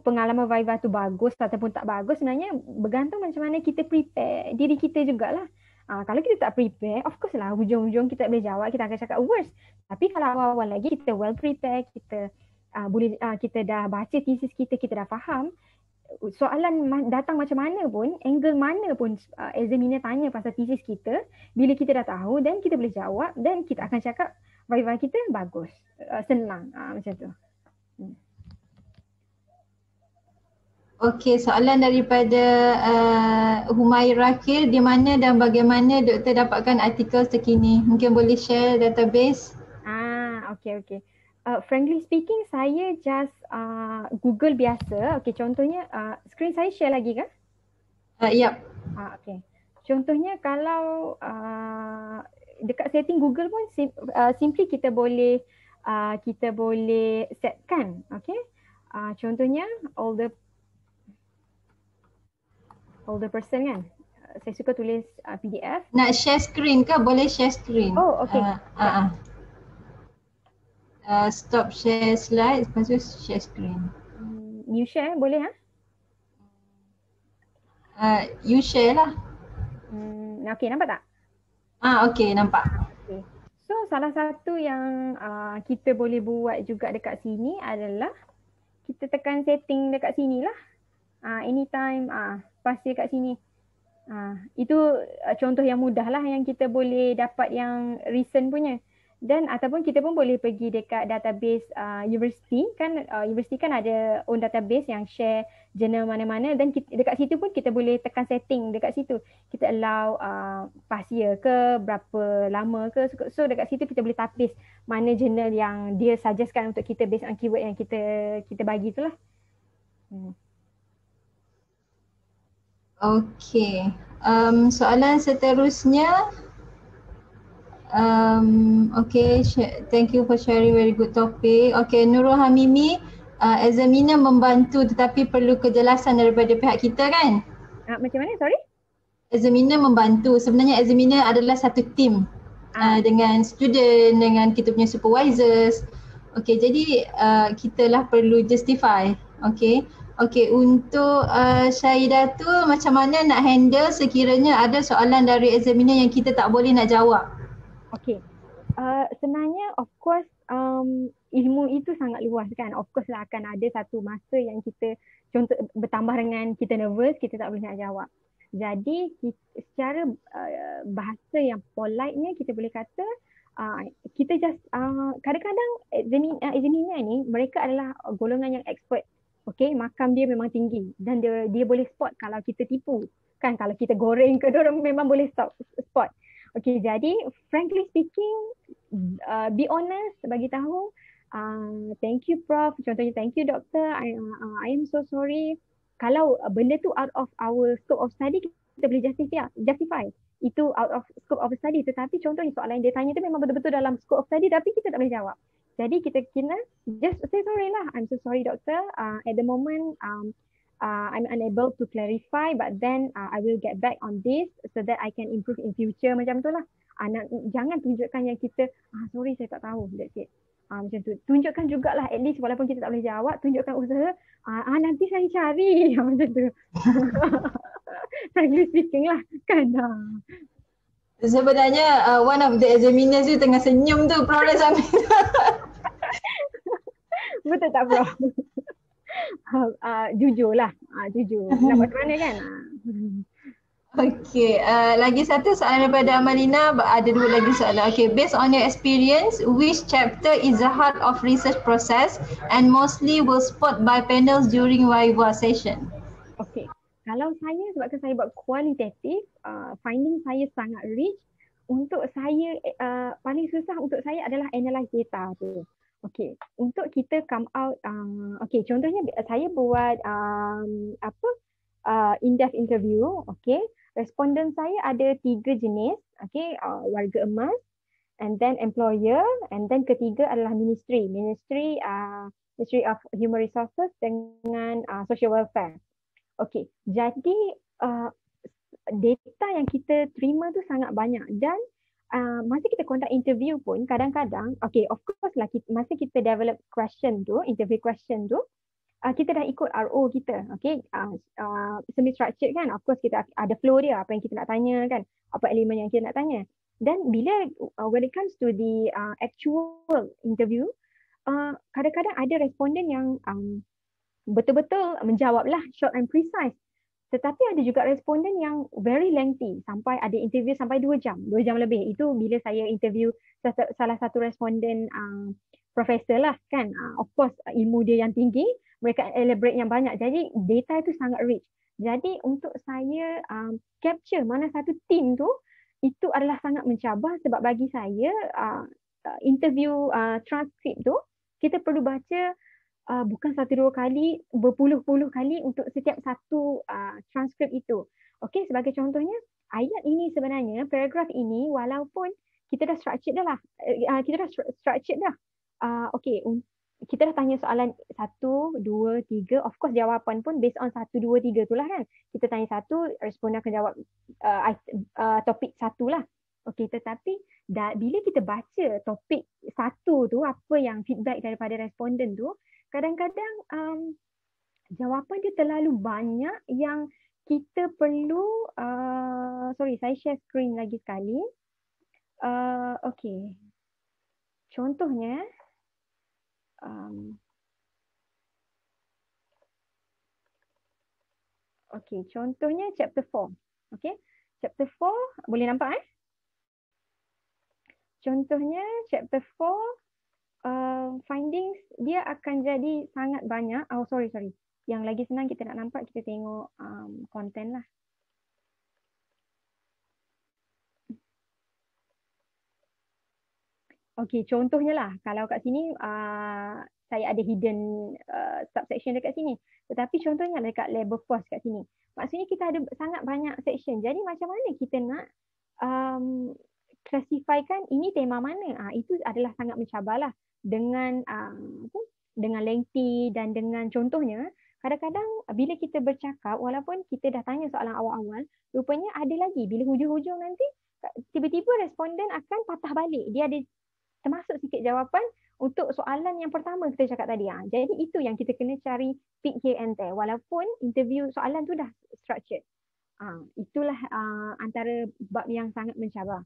pengalaman Viva tu bagus ataupun tak bagus, sebenarnya bergantung macam mana kita prepare diri kita jugalah. Kalau kita tak prepare, of course lah hujung-hujung kita tak boleh jawab, kita akan cakap worse. Tapi kalau awal-awal lagi kita well prepare, kita boleh kita dah baca thesis kita dah faham, soalan datang macam mana pun, angle mana pun examiner tanya pasal thesis kita, bila kita dah tahu dan kita boleh jawab, dan kita akan cakap Viva kita bagus, senang, macam tu. Okey, soalan daripada Humaira Kir, di mana dan bagaimana doktor dapatkan artikel terkini? Mungkin boleh share database? Okay. Frankly speaking, saya just Google biasa. Okay, contohnya screen saya share lagi kan? Yep. Okay. Contohnya kalau dekat setting Google pun simply kita boleh setkan. Okay. Contohnya all the person kan. Saya suka tulis PDF. Nak share screen ke? Boleh share screen. Oh, okay. Stop share slide, lepas tu share screen. You share boleh You share lah. Okay, nampak tak? Okay, nampak. Okay. So salah satu yang kita boleh buat juga dekat sini adalah kita tekan setting dekat sini lah. Anytime pasti dekat sini. Itu contoh yang mudah lah yang kita boleh dapat yang recent punya. Dan ataupun kita pun boleh pergi dekat database universiti kan. Universiti kan ada own database yang share jurnal mana-mana, dan dekat situ pun kita boleh tekan setting dekat situ. Kita allow past year ke, berapa lama ke. So dekat situ kita boleh tapis mana jurnal yang dia suggestkan untuk kita based on keyword yang kita bagi tu lah. Okay. Soalan seterusnya, Okay, thank you for sharing very good topic. Okay, Nurul Hamimi, examiner membantu tetapi perlu kejelasan daripada pihak kita kan? Macam mana? Sorry? Examiner membantu. Sebenarnya examiner adalah satu team dengan student, dengan kita punya supervisors. Okay, jadi kita lah perlu justify. Okay. Okay, untuk Syahidah tu macam mana nak handle sekiranya ada soalan dari examiner yang kita tak boleh nak jawab? Okay. Sebenarnya of course ilmu itu sangat luas kan. Of course lah akan ada satu masa yang kita contoh bertambah dengan kita nervous, kita tak boleh nak jawab. Jadi secara bahasa yang polite-nya kita boleh kata kita just kadang-kadang examiner ni mereka adalah golongan yang expert. Okay, makam dia memang tinggi dan dia boleh spot kalau kita tipu. Kan kalau kita goreng ke dia memang boleh spot. Okay, jadi frankly speaking, be honest, bagi tahu, thank you Prof, contohnya thank you Doctor, I am so sorry. Kalau benda tu out of our scope of study, kita boleh justify. Itu out of scope of study. Tetapi contohnya soalan yang dia tanya tu memang betul-betul dalam scope of study tapi kita tak boleh jawab. Jadi kita kena just say sorry lah. I'm so sorry Doctor. At the moment, I'm unable to clarify, but then I will get back on this so that I can improve in future. Macam tu lah. Jangan tunjukkan yang kita, sorry saya tak tahu. That's it. Macam tu. Tunjukkan jugalah at least walaupun kita tak boleh jawab, tunjukkan usaha. Nanti saya cari. Macam tu. Frankly speaking lah. Kan. Sebenarnya one of the examiners tu tengah senyum tu Prof Razami. Betul tak Prof? Jujur lah. Jujur. Nak buat mana kan? Okay, lagi satu soalan daripada Amalina, ada dua lagi soalan. Okay, based on your experience, which chapter is the heart of research process and mostly will spot by panels during Viva session? Okay, kalau saya sebabkan saya buat kualitatif, finding saya sangat rich. Untuk saya, paling susah untuk saya adalah analyze data tu. Okay, untuk kita come out, okay, contohnya saya buat in-depth interview, okay. Responden saya ada 3 jenis, okay, warga emas, and then employer, and then ketiga adalah ministry of Human Resources dengan social welfare. Okay, jadi data yang kita terima tu sangat banyak dan masa kita conduct interview pun kadang-kadang, okay, of course lah masa kita develop question tu, interview question tu, kita dah ikut RO kita, okay, semi-structured kan, of course kita ada flow dia, apa yang kita nak tanya kan, apa elemen yang kita nak tanya. Dan bila, when it comes to the actual interview, kadang-kadang ada responden yang betul-betul menjawab lah, short and precise. Tetapi ada juga responden yang very lengthy, sampai ada interview sampai 2 jam lebih. Itu bila saya interview salah satu responden profesor lah kan, of course ilmu dia yang tinggi, mereka elaborate yang banyak. Jadi data itu sangat rich. Jadi untuk saya capture mana satu team tu, itu adalah sangat mencabar sebab bagi saya interview transkrip tu, kita perlu baca bukan 1-2 kali, berpuluh-puluh kali untuk setiap satu transkrip itu. Okey, sebagai contohnya, ayat ini sebenarnya, paragraf ini, walaupun kita dah structured dah lah, okey, kita dah tanya soalan 1, 2, 3, of course jawapan pun based on 1, 2, 3 tu lah kan. Kita tanya 1, responden akan jawab topik 1 lah. Okey, tetapi bila kita baca topik 1 tu, apa yang feedback daripada responden tu, kadang-kadang jawapan dia terlalu banyak yang kita perlu, sorry, saya share screen lagi sekali. Okey, contohnya, okey, contohnya chapter 4. Okey, chapter 4, boleh nampak Contohnya chapter 4, findings dia akan jadi sangat banyak. Oh, sorry. Yang lagi senang kita nak nampak, kita tengok content lah. Okey, contohnya lah, kalau kat sini saya ada hidden subsection dekat sini. Tetapi contohnya dekat labor force kat sini. Maksudnya kita ada sangat banyak section. Jadi macam mana kita nak classifykan ini tema mana. Itu adalah sangat mencabarlah dengan dengan lengthy dan dengan contohnya. Kadang-kadang bila kita bercakap, walaupun kita dah tanya soalan awal-awal, rupanya ada lagi. Bila hujung-hujung nanti, tiba-tiba responden akan patah balik. Dia ada termasuk sikit jawapan untuk soalan yang pertama kita cakap tadi. Jadi itu yang kita kena cari pick here and there. Walaupun interview soalan tu dah structured. Itulah antara bab yang sangat mencabar.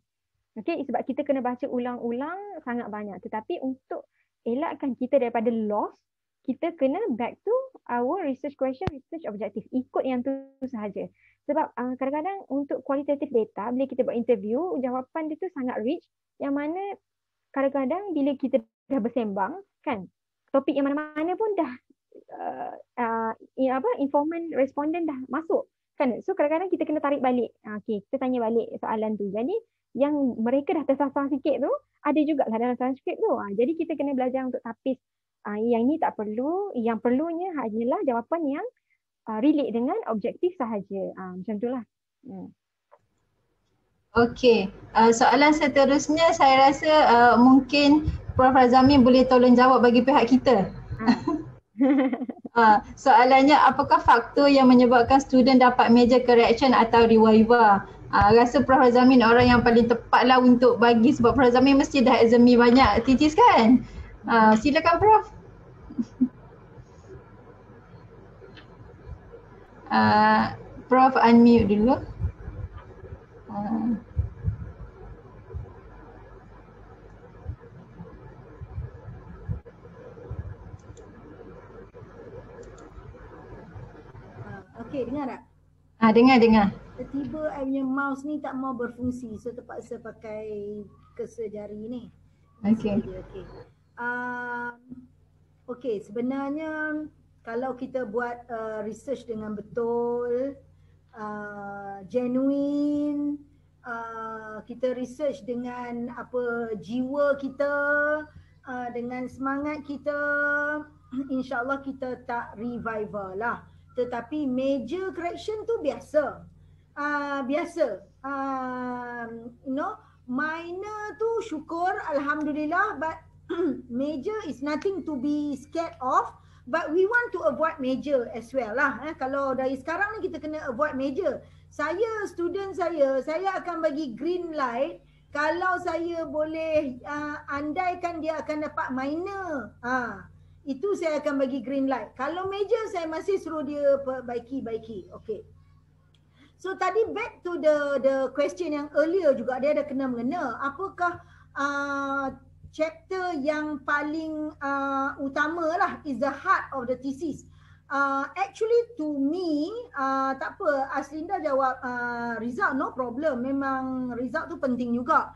Okay, sebab kita kena baca ulang-ulang sangat banyak. Tetapi untuk elakkan kita daripada loss, kita kena back to our research question, research objective. Ikut yang tu sahaja. Sebab kadang-kadang untuk qualitative data, bila kita buat interview, jawapan dia tu sangat rich. Yang mana kadang-kadang bila kita dah bersembang, kan, topik yang mana-mana pun dah informan, responden dah masuk. Kan? So kadang-kadang kita kena tarik balik. Okay, kita tanya balik soalan tu. Jadi yang mereka dah tersasar sikit tu, ada juga lah dalam transkrip tu. Jadi kita kena belajar untuk tapis. Yang ni tak perlu. Yang perlunya hanyalah jawapan yang relate dengan objektif sahaja. Macam itulah. Okey, soalan seterusnya saya rasa mungkin Prof. Razami boleh tolong jawab bagi pihak kita. Soalannya, apakah faktor yang menyebabkan student dapat major correction atau reviva? Rasa Prof. Razami orang yang paling tepatlah untuk bagi, sebab Prof. Razami mesti dah exami banyak thesis kan? Silakan Prof. Prof unmute dulu. Okey, dengar tak? Dengar. Tiba-tiba I punya mouse ni tak mau berfungsi, so terpaksa pakai cursor jari ni. Okey. Okey, sebenarnya kalau kita buat research dengan betul, genuine, kita research dengan jiwa kita, dengan semangat kita, insyaAllah kita tak revival lah. Tetapi major correction tu biasa. Minor tu syukur, alhamdulillah, but major is nothing to be scared of. But we want to avoid major as well lah. Kalau dari sekarang ni kita kena avoid major. Student saya akan bagi green light kalau saya boleh andaikan dia akan dapat minor. Itu saya akan bagi green light. Kalau major saya masih suruh dia perbaiki. Okay. So tadi back to the question yang earlier juga, dia ada kena-mengena. Apakah chapter yang paling utama lah, is the heart of the thesis. Actually to me, tak apa, Aslinda jawab result, no problem. Memang result tu penting juga.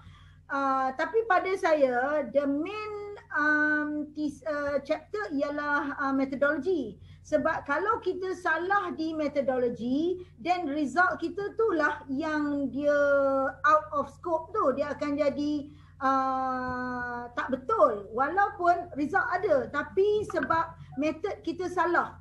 Tapi pada saya, the main chapter ialah methodology. Sebab kalau kita salah di methodology, then result kita tu lah yang dia out of scope tu. Dia akan jadi tak betul. Walaupun result ada, tapi sebab method kita salah.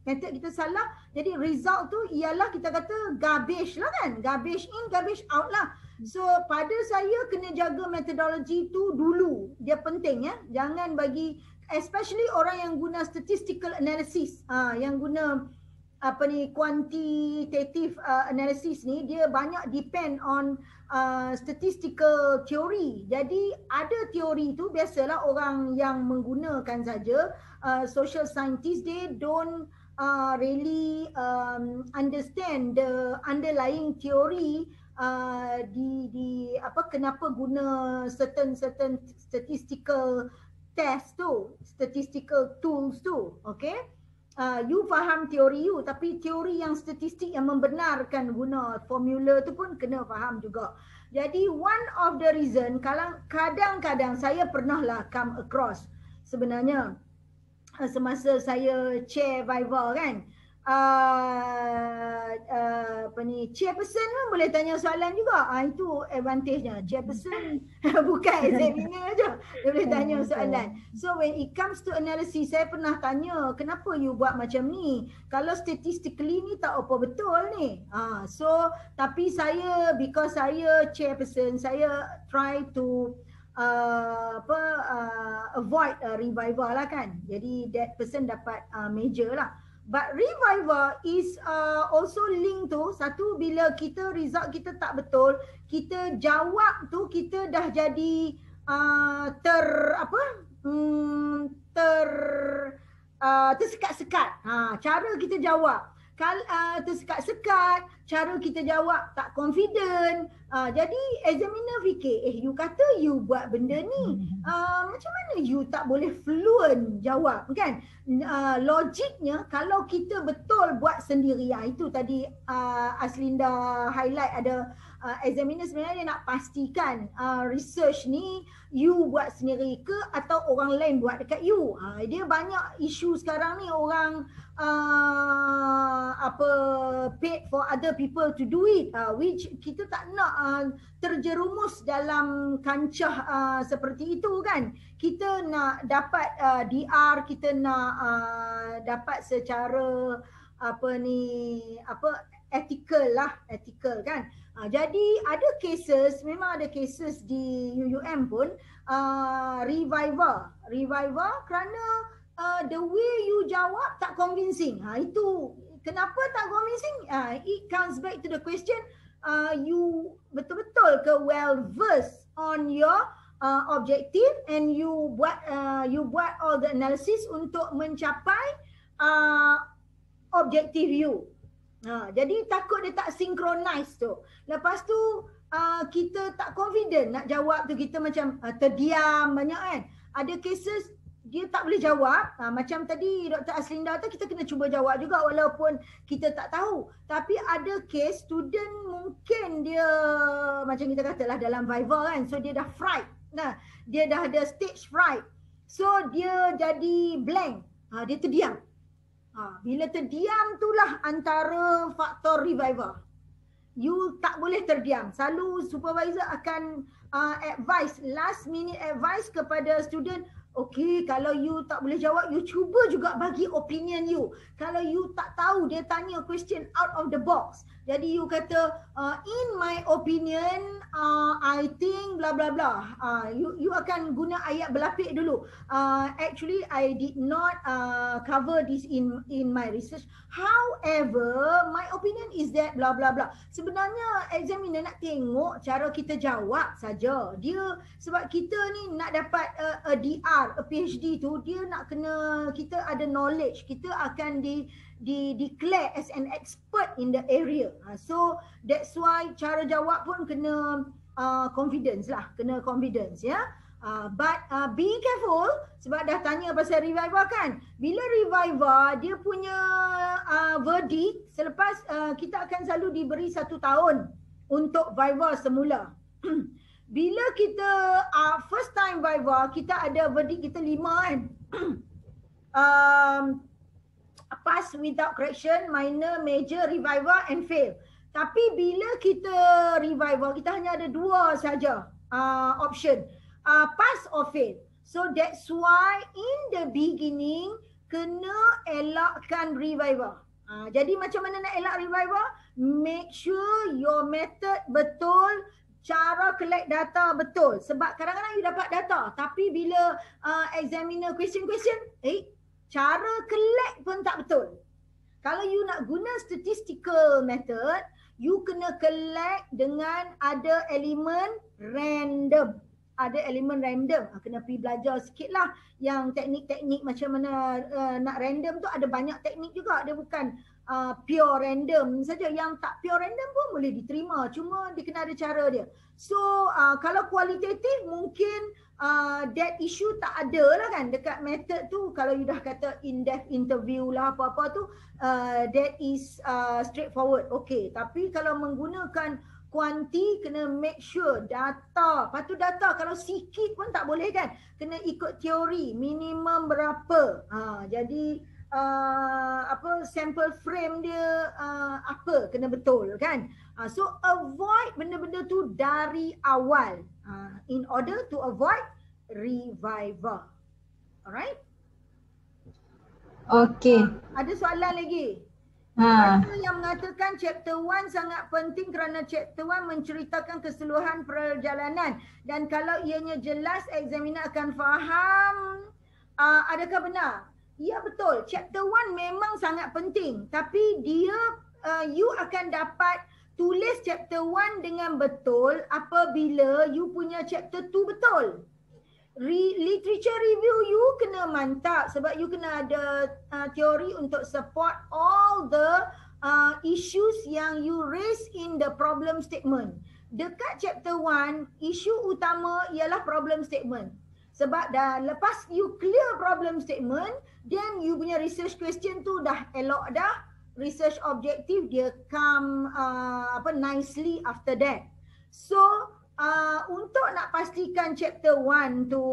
Method kita salah, jadi result tu ialah kita kata garbage lah kan. Garbage in, garbage out lah. So pada saya kena jaga metodologi tu dulu. Dia penting ya. Jangan bagi, especially orang yang guna statistical analysis, yang guna quantitative analysis ni, dia banyak depend on statistical theory. Jadi ada teori tu biasalah orang yang menggunakan saja, social scientists, they don't really understand the underlying theory kenapa guna certain statistical test tu, statistical tools tu. Okay, you faham teori you, tapi teori yang statistik yang membenarkan guna formula tu pun kena faham juga. Jadi one of the reason, kadang-kadang saya pernah lah come across sebenarnya semasa saya chair Viva kan, apa ni, chairperson pun boleh tanya soalan juga. Itu advantage-nya. Chairperson bukan examiner je, dia boleh tanya soalan. So when it comes to analysis, saya pernah tanya, kenapa you buat macam ni? Kalau statistically ni tak apa betul ni. So tapi saya, because saya chairperson, saya try to avoid revival lah kan. Jadi that person dapat major lah. But revival is also linked to satu, bila kita result kita tak betul, kita jawab tu kita dah jadi tersekat-sekat. Cara kita jawab tersekat-sekat, cara kita jawab tak confident. Jadi examiner fikir, you kata you buat benda ni, macam mana you tak boleh fluent jawab kan? Logiknya kalau kita betul buat sendiri, itu tadi Aslinda highlight, ada examiner sebenarnya nak pastikan research ni you buat sendiri ke atau orang lain buat dekat you. Dia banyak isu sekarang ni, orang paid for other people to do it, which kita tak nak terjerumus dalam kancah seperti itu kan. Kita nak dapat DR, kita nak dapat secara ethical kan. Jadi ada cases, memang ada cases di UUM pun revival kerana the way you jawab tak convincing. Itu kenapa tak convincing? It comes back to the question, you betul-betul ke well versed on your objective, and you buat all the analysis untuk mencapai objektif you. Jadi takut dia tak synchronize tu. Lepas tu kita tak confident nak jawab tu, kita macam terdiam banyak kan. Ada cases dia tak boleh jawab, macam tadi Dr. Aslinda tu, kita kena cuba jawab juga walaupun kita tak tahu. Tapi ada case student mungkin dia macam kita katalah dalam viva kan, so dia dah fright. Dia dah ada stage fright. So dia jadi blank, dia terdiam. Bila terdiam itulah antara faktor revival. You tak boleh terdiam. Selalu supervisor akan advise, last minute advice kepada student, okay, kalau you tak boleh jawab, you cuba juga bagi opinion you. Kalau you tak tahu, dia tanya question out of the box. Jadi you kata, in my opinion, I think blah blah blah. You akan guna ayat berlapik dulu. Actually, I did not cover this in my research. However, my opinion is that blah blah blah. Sebenarnya examiner nak tengok cara kita jawab saja. Dia sebab kita ni nak dapat a DR, a PhD tu, dia nak kena kita ada knowledge. Kita akan declare as an expert in the area. So that's why cara jawab pun kena confidence lah, kena confidence ya. But be careful sebab dah tanya pasal revival kan. Bila revival dia punya verdict, selepas kita akan selalu diberi 1 tahun untuk viva semula. Bila kita first time viva, kita ada verdict kita 5 kan. Pass without correction, minor, major, revival and fail. Tapi bila kita revival, kita hanya ada 2 saja option, pass or fail. So that's why in the beginning kena elakkan revival. Jadi macam mana nak elak revival? Make sure your method betul, cara collect data betul. Sebab kadang-kadang you dapat data, tapi bila examiner question, cara collect pun tak betul. Kalau you nak guna statistical method, you kena collect dengan ada elemen random. Ada elemen random. Kena pergi belajar sikit lah yang teknik-teknik macam mana nak random tu, ada banyak teknik juga. Dia bukan pure random saja. Yang tak pure random pun boleh diterima. Cuma dia kena ada cara dia. So kalau kualitatif mungkin that issue tak ada lah kan dekat method tu. Kalau you dah kata in-depth interview lah apa-apa tu, that is straightforward. Okay, tapi kalau menggunakan kuanti, kena make sure data, patut data kalau sikit pun tak boleh kan, kena ikut teori minimum berapa. Jadi sample frame dia apa kena betul kan. So avoid benda-benda tu dari awal in order to avoid revival. Alright? Okey. Ada soalan lagi? Ada yang mengatakan chapter 1 sangat penting kerana chapter 1 menceritakan keseluruhan perjalanan dan kalau ianya jelas examiner akan faham. Adakah benar? Ya betul, chapter 1 memang sangat penting tapi dia you akan dapat tulis chapter 1 dengan betul apabila you punya chapter 2 betul. Literature review you kena mantap sebab you kena ada teori untuk support all the issues yang you raise in the problem statement. Dekat chapter 1, isu utama ialah problem statement. Sebab dah lepas you clear problem statement, then you punya research question tu dah elok dah. Research objective dia come nicely after that. So untuk nak pastikan chapter 1 tu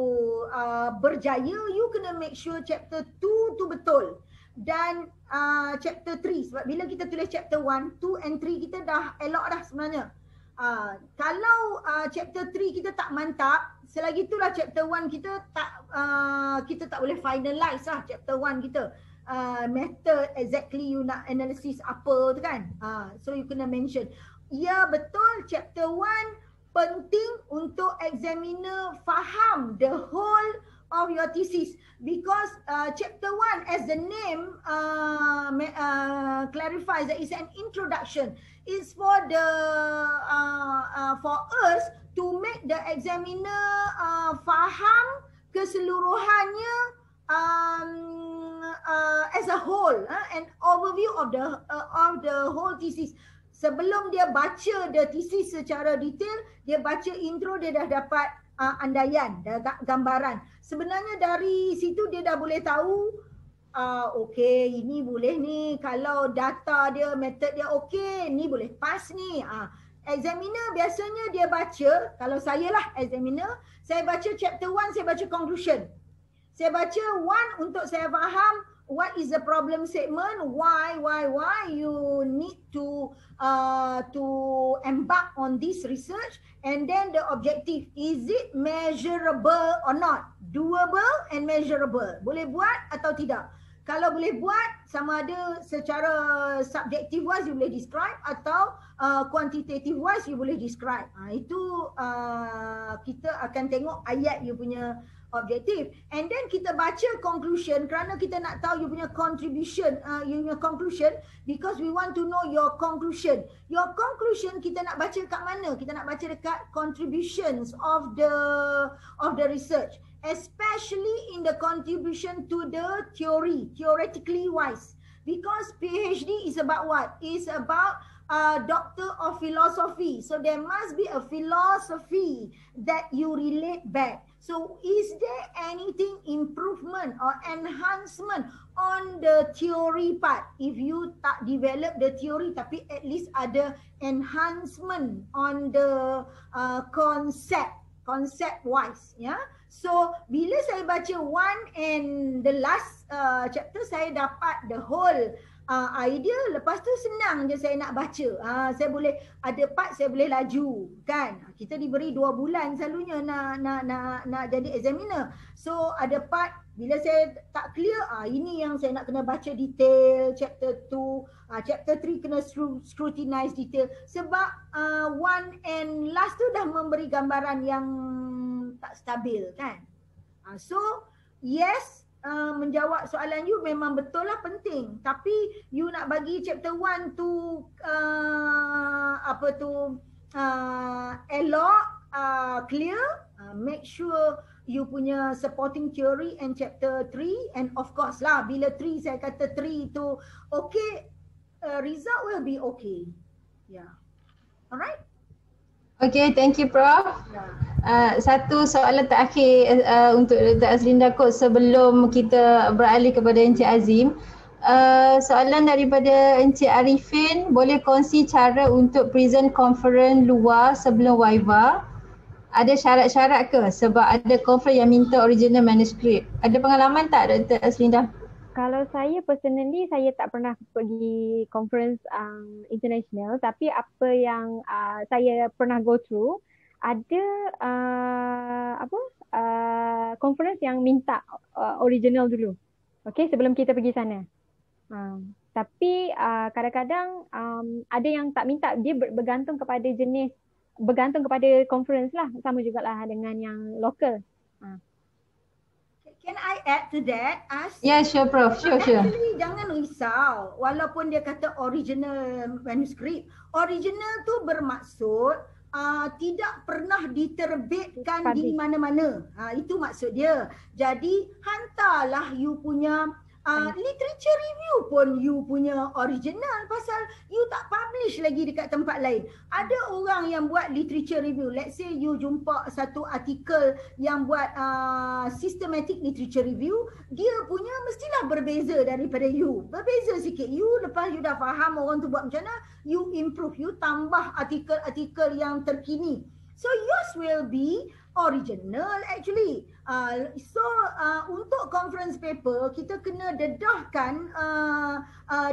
berjaya, you kena make sure chapter 2 tu betul. Dan chapter 3, sebab bila kita tulis chapter 1, 2 and 3 kita dah elok dah sebenarnya. Kalau chapter 3 kita tak mantap, selagi itulah chapter 1 kita tak boleh finalize lah chapter 1 kita. Method exactly you nak analysis apa tu kan. So you kena mention. Ya betul, chapter 1 penting untuk examiner faham the whole of your thesis because chapter 1 as the name clarifies that it's an introduction. It's for the for us to make the examiner faham keseluruhannya as a whole, an overview of the whole thesis. Sebelum dia baca the thesis secara detail, dia baca intro, dia dah dapat andaian, gambaran. Sebenarnya dari situ dia dah boleh tahu okey, ini boleh ni, kalau data dia, method dia okey, ni boleh pass ni. Examiner biasanya dia baca, kalau saya lah examiner, saya baca chapter 1, saya baca conclusion. Saya baca 1 untuk saya faham what is the problem statement, why you need to embark on this research, and then the objective, is it measurable or not, doable and measurable, boleh buat atau tidak. Kalau boleh buat, sama ada secara subjective wise you boleh describe atau quantitative wise you boleh describe. Itu kita akan tengok ayat you punya objektif. And then kita baca conclusion kerana kita nak tahu you punya contribution, you punya conclusion, because we want to know your conclusion. Your conclusion kita nak baca kat mana? Kita nak baca dekat contributions of the research, especially in the contribution to the theory, theoretically wise. Because PhD is about what? It's about doctor of philosophy. So there must be a philosophy that you relate back. So is there anything improvement or enhancement on the theory part? If you tak develop the theory tapi at least ada enhancement on the concept wise, ya. So bila saya baca 1 and the last chapter, saya dapat the whole idea. Lepas tu senang je saya nak baca. Saya boleh, ada part saya boleh laju kan. Kita diberi 2 bulan selalunya nak jadi examiner. So ada part bila saya tak clear, ini yang saya nak kena baca detail. Chapter 2, chapter 3 kena scrutinize detail. Sebab 1 and last tu dah memberi gambaran yang tak stabil kan. So yes, menjawab soalan you memang betul lah penting. Tapi you nak bagi chapter 1 tu elok, clear, make sure you punya supporting theory and chapter 3, and of course lah bila 3 saya kata 3 tu okay, result will be okay. Yeah. Alright? Okay, thank you Prof. Satu soalan terakhir untuk Dr. Azlinda kot sebelum kita beralih kepada Encik Azim. Soalan daripada Encik Arifin, boleh kongsi cara untuk present conference luar sebelum Viva? Ada syarat-syarat ke? Sebab ada conference yang minta original manuscript. Ada pengalaman tak Dr. Azlinda? Kalau saya personally, saya tak pernah pergi conference international, tapi apa yang saya pernah go through, ada conference yang minta original dulu. Okay, sebelum kita pergi sana. Tapi kadang-kadang ada yang tak minta, dia bergantung kepada jenis, bergantung kepada conference lah, sama jugalah dengan yang local. Can I add to that, Ash? Yeah, sure, Prof. Sure. Actually, jangan risau. Walaupun dia kata original manuscript, original tu bermaksud tidak pernah diterbitkan di mana-mana. Itu maksud dia. Jadi, hantarlah you punya literature review pun you punya original pasal you tak publish lagi dekat tempat lain. Ada orang yang buat literature review. Let's say you jumpa satu artikel yang buat systematic literature review, dia punya mestilah berbeza daripada you. Berbeza sikit. You lepas you dah faham orang tu buat macam mana, you improve, you tambah artikel-artikel yang terkini. So yours will be original actually. Untuk conference paper kita kena dedahkan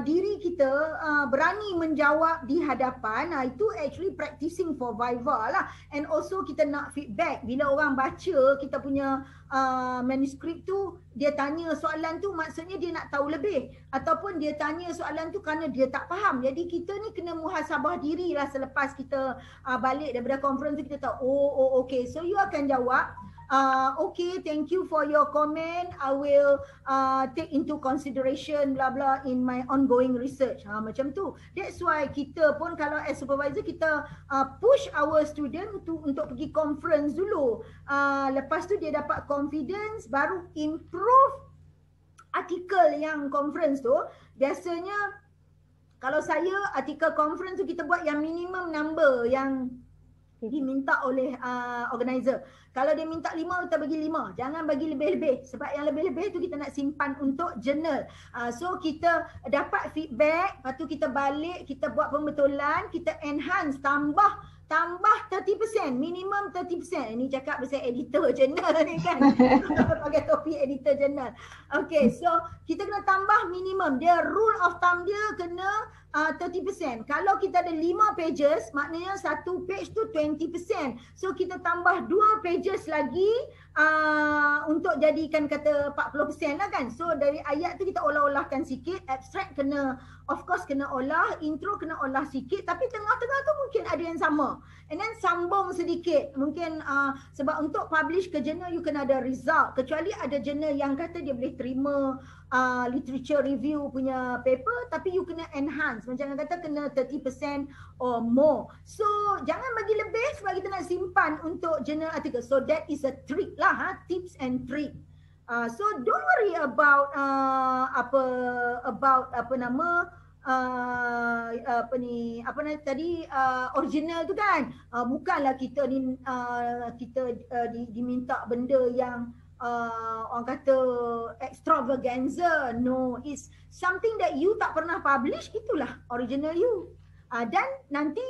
diri kita berani menjawab di hadapan. Itu actually practicing for Viva lah. And also kita nak feedback. Bila orang baca kita punya manuskrip tu, dia tanya soalan tu maksudnya dia nak tahu lebih, ataupun dia tanya soalan tu kerana dia tak faham. Jadi kita ni kena muhasabah diri lah selepas kita balik daripada conference tu, kita tahu okay, so you akan jawab okay, thank you for your comment. I will take into consideration blah blah in my ongoing research. Macam tu. That's why kita pun kalau as supervisor kita push our student untuk pergi conference dulu. Lepas tu dia dapat confidence, baru improve artikel yang conference tu. Biasanya kalau saya artikel conference tu kita buat yang minimum number yang diminta oleh organizer. Kalau dia minta 5, kita bagi 5. Jangan bagi lebih-lebih. Sebab yang lebih-lebih tu kita nak simpan untuk journal. So kita dapat feedback, lepas tu kita balik, kita buat pembetulan, kita enhance, tambah 30%, minimum 30%. Ini cakap pasal editor journal ni kan. Pakai topi editor journal. Okay, so kita kena tambah minimum. Dia rule of thumb dia kena 30%. Kalau kita ada 5 pages, maknanya satu page tu 20%. So kita tambah 2 pages lagi untuk jadikan kata 40% lah kan. So dari ayat tu kita olah-olahkan sikit, abstract kena, of course kena olah, intro kena olah sikit, tapi tengah-tengah tu mungkin ada yang sama. And then sambung sedikit. Mungkin sebab untuk publish ke journal you kena ada result. Kecuali ada journal yang kata dia boleh terima literature review punya paper, tapi you kena enhance. Macam kata kena 30% or more. So jangan bagi lebih sebab kita nak simpan untuk journal article. So that is a trick lah, tips and trick. So don't worry about original tu kan. Bukanlah kita ni diminta benda yang orang kata extravaganza. No, it's something that you tak pernah publish, itulah original you. Dan nanti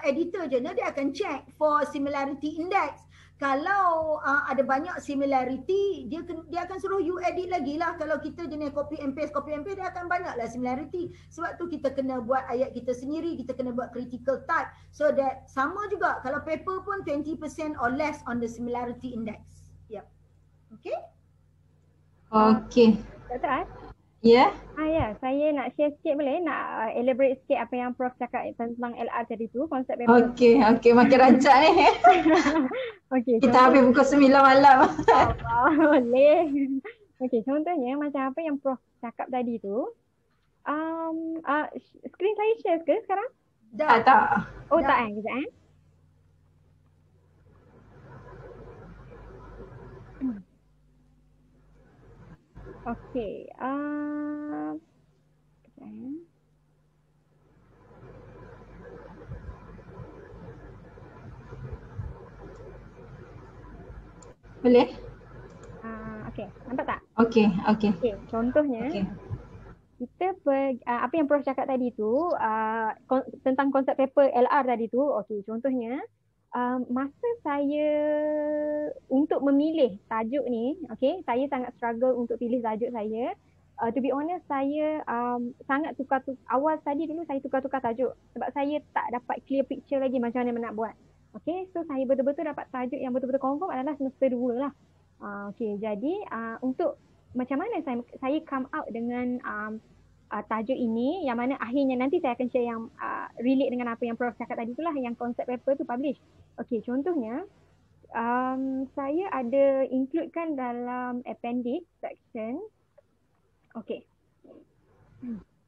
editor journal dia akan check for similarity index. Kalau ada banyak similarity, dia akan suruh you edit lagi lah. Kalau kita jenis copy and paste, dia akan banyaklah similarity. Sebab tu kita kena buat ayat kita sendiri, kita kena buat critical type. So that sama juga, kalau paper pun 20% or less on the similarity index. Yep. Okay? Okay. Dr. Ya? Ya, saya nak share sikit boleh? Nak elaborate sikit apa yang Prof cakap tentang LR tadi tu, konsep paper. Okay, makin rancak ni. Okay, kita habis pukul 9 malam. Boleh. Okay, contohnya macam apa yang Prof cakap tadi tu. Screen saya share ke sekarang? Tak. Oh, tak kejap Okay. Boleh? Okay, nampak tak? Okay. Contohnya, kita apa yang Prof cakap tadi tu, tentang konsep paper LR tadi tu, okay, contohnya, masa saya untuk memilih tajuk ni, okay, saya sangat struggle untuk pilih tajuk saya. to be honest, saya sangat awal tadi dulu saya tukar-tukar tajuk sebab saya tak dapat clear picture lagi macam mana nak buat. Okay, so saya betul-betul dapat tajuk yang betul-betul confirm adalah semester 2 lah. Okay, jadi untuk macam mana saya come out dengan tajuk ini, yang mana akhirnya nanti saya akan share yang relate dengan apa yang Prof cakap tadi itulah, yang konsep paper tu publish. Okay, contohnya saya ada includekan dalam appendix section. Okay.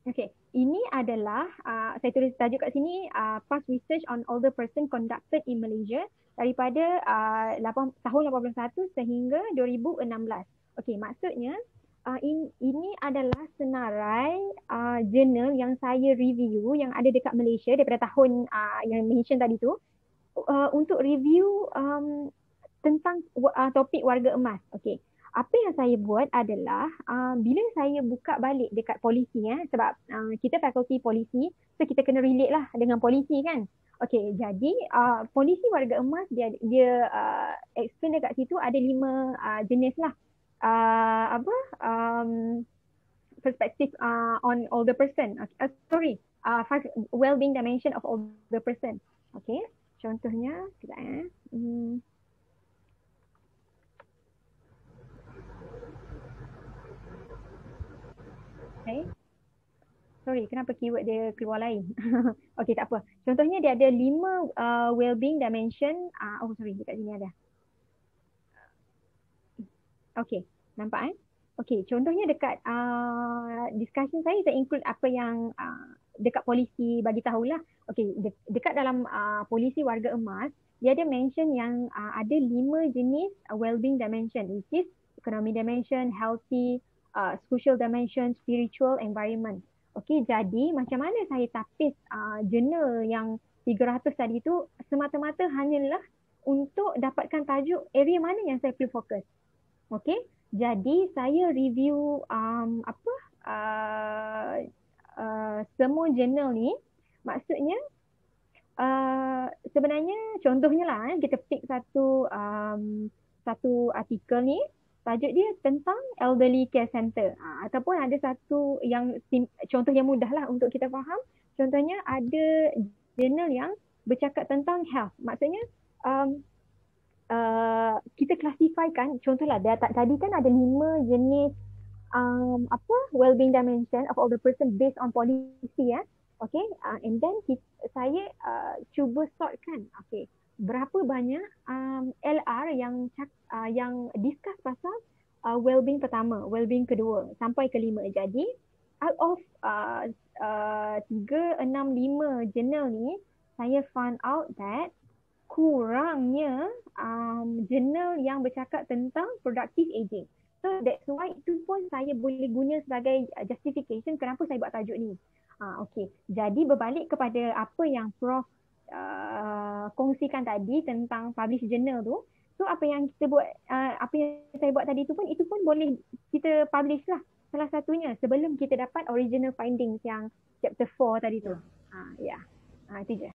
Okay. Ini adalah, saya tulis tajuk kat sini, past research on older person conducted in Malaysia daripada tahun 81 sehingga 2016. Okay, maksudnya ini adalah senarai jurnal yang saya review yang ada dekat Malaysia daripada tahun yang mention tadi tu, untuk review tentang topik warga emas. Okay. Apa yang saya buat adalah bila saya buka balik dekat polisi sebab kita fakulti polisi, so kita kena relate lah dengan polisi kan. Okay, jadi polisi warga emas dia explain dekat situ ada 5 jenis lah. Perspektif on older person. Okay, 5 well-being dimension of older person. Okay, contohnya sekejap Okay. Sorry, kenapa keyword dia keluar lain? Okay, tak apa. Contohnya dia ada 5 well-being dimension. Sorry, dekat sini ada. Okay, nampak Okay, contohnya dekat discussion saya include apa yang dekat polisi bagi tahulah. Okay, dekat dalam polisi warga emas, dia ada mention yang ada 5 jenis well-being dimension, which is economic dimension, healthy, social dimension, spiritual, environment. Okay, jadi macam mana saya tapis jurnal yang 300 tadi tu semata-mata hanyalah untuk dapatkan tajuk area mana yang saya perlu fokus. Okay, jadi saya review semua jurnal ni. Maksudnya sebenarnya contohnya lah kita pick satu artikel ni, tajuk dia tentang elderly care center, ataupun ada satu yang contoh yang mudah lah untuk kita faham. Contohnya ada jurnal yang bercakap tentang health. Maksudnya kita klasifikasikan, contohlah tadi kan ada 5 jenis well-being dimension of older person based on policy Okay, and then saya cuba sortkan. Okay, berapa banyak LR yang discuss pasal well-being pertama, well-being kedua sampai ke 5. Jadi out of 3, 6, 5 jurnal ni, saya found out that kurangnya jurnal yang bercakap tentang productive aging. So that's why itu pun saya boleh guna sebagai justification kenapa saya buat tajuk ni. Okay, jadi berbalik kepada apa yang Prof kongsikan tadi tentang publish journal tu. So apa yang kita buat, apa yang saya buat tadi tu pun, itu pun boleh kita publish lah salah satunya sebelum kita dapat original findings yang chapter 4 tadi tu. Itu je.